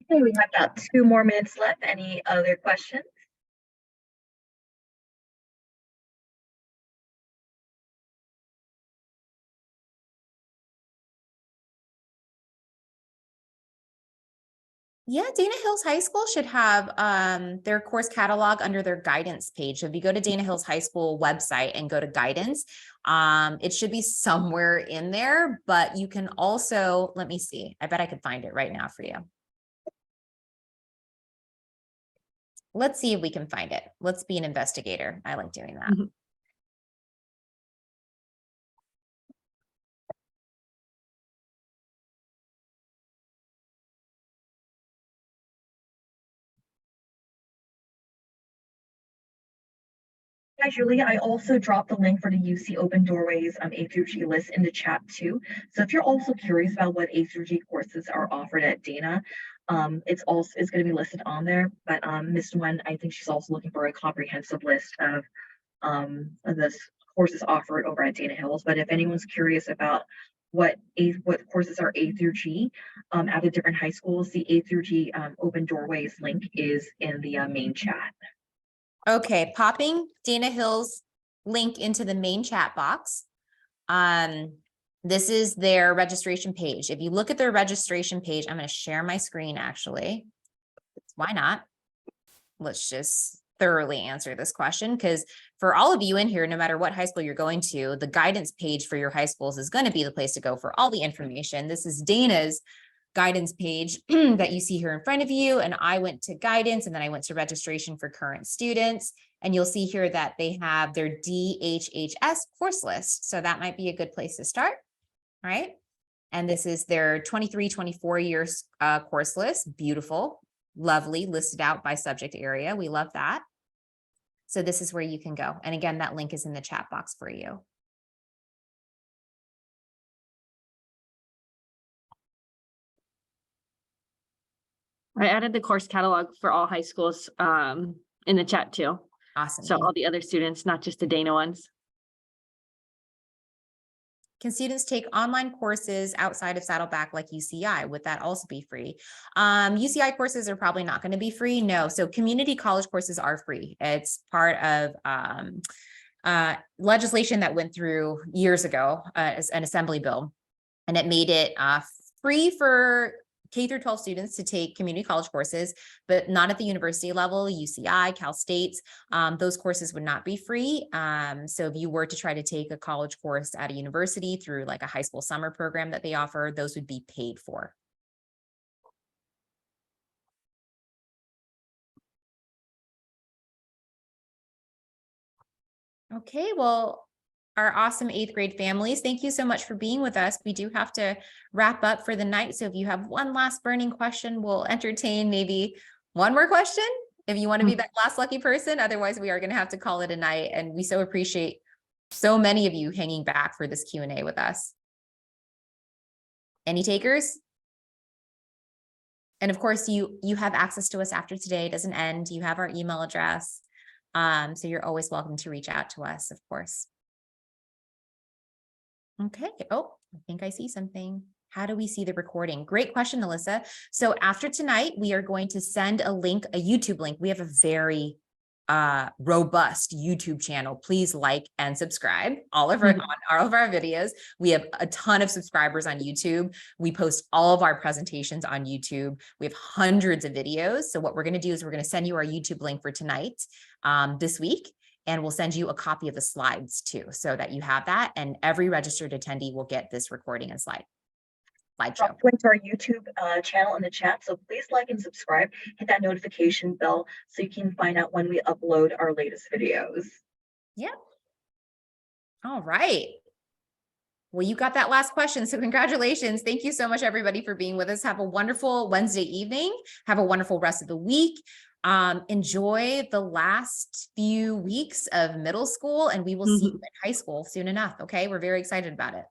Okay, we have about 2 more minutes left. Any other questions? Yeah, Dana Hills High School should have their course catalog under their guidance page. So if you go to Dana Hills High School website and go to guidance, it should be somewhere in there, but you can also, let me see, I bet I could find it right now for you. Let's see if we can find it. Let's be an investigator. I like doing that. Hi, Julia. I also dropped the link for the UC Open Doorways A through G list in the chat too. So if you're also curious about what A through G courses are offered at Dana, it's going to be listed on there. But Ms. Nguyen, I think she's also looking for a comprehensive list of the courses offered over at Dana Hills. But if anyone's curious about what courses are A through G at the different high schools, the A through G Open Doorways link is in the main chat. Okay, popping Dana Hills link into the main chat box. This is their registration page. If you look at their registration page, I'm going to share my screen actually. Why not? Let's just thoroughly answer this question, because for all of you in here, no matter what high school you're going to, the guidance page for your high schools is going to be the place to go for all the information. This is Dana's guidance page that you see here in front of you. And I went to guidance and then I went to registration for current students. And you'll see here that they have their DHHS course list. So that might be a good place to start, right? And this is their 23-24 years course list. Beautiful, lovely, listed out by subject area. We love that. So this is where you can go. And again, that link is in the chat box for you. I added the course catalog for all high schools in the chat too. Awesome. So all the other students, not just the Dana ones. Can students take online courses outside of Saddleback like UCI? Would that also be free? UCI courses are probably not going to be free. No. So community college courses are free. It's part of legislation that went through years ago as an assembly bill, and it made it free for K through 12 students to take community college courses, but not at the university level, UCI, Cal State. Those courses would not be free. So if you were to try to take a college course at a university through like a high school summer program that they offer, those would be paid for. Okay, well, our awesome 8th grade families, thank you so much for being with us. We do have to wrap up for the night. So if you have one last burning question, we'll entertain maybe one more question if you want to be that last lucky person. Otherwise, we are going to have to call it a night. And we so appreciate so many of you hanging back for this Q&A with us. Any takers? And of course, you have access to us after today. It doesn't end. You have our email address. So you're always welcome to reach out to us, of course. Okay. Oh, I think I see something. How do we see the recording? Great question, Alyssa. So after tonight, we are going to send a link, a YouTube link. We have a very robust YouTube channel. Please like and subscribe all of our videos. We have a ton of subscribers on YouTube. We post all of our presentations on YouTube. We have hundreds of videos. So what we're going to do is we're going to send you our YouTube link for tonight, this week. And we'll send you a copy of the slides too, so that you have that. And every registered attendee will get this recording and slideshow. Drop link to our YouTube channel in the chat. So please like and subscribe, hit that notification bell so you can find out when we upload our latest videos. Yep. All right. Well, you got that last question. So congratulations. Thank you so much, everybody, for being with us. Have a wonderful Wednesday evening. Have a wonderful rest of the week. Enjoy the last few weeks of middle school, and we will see you in high school soon enough. Okay. We're very excited about it.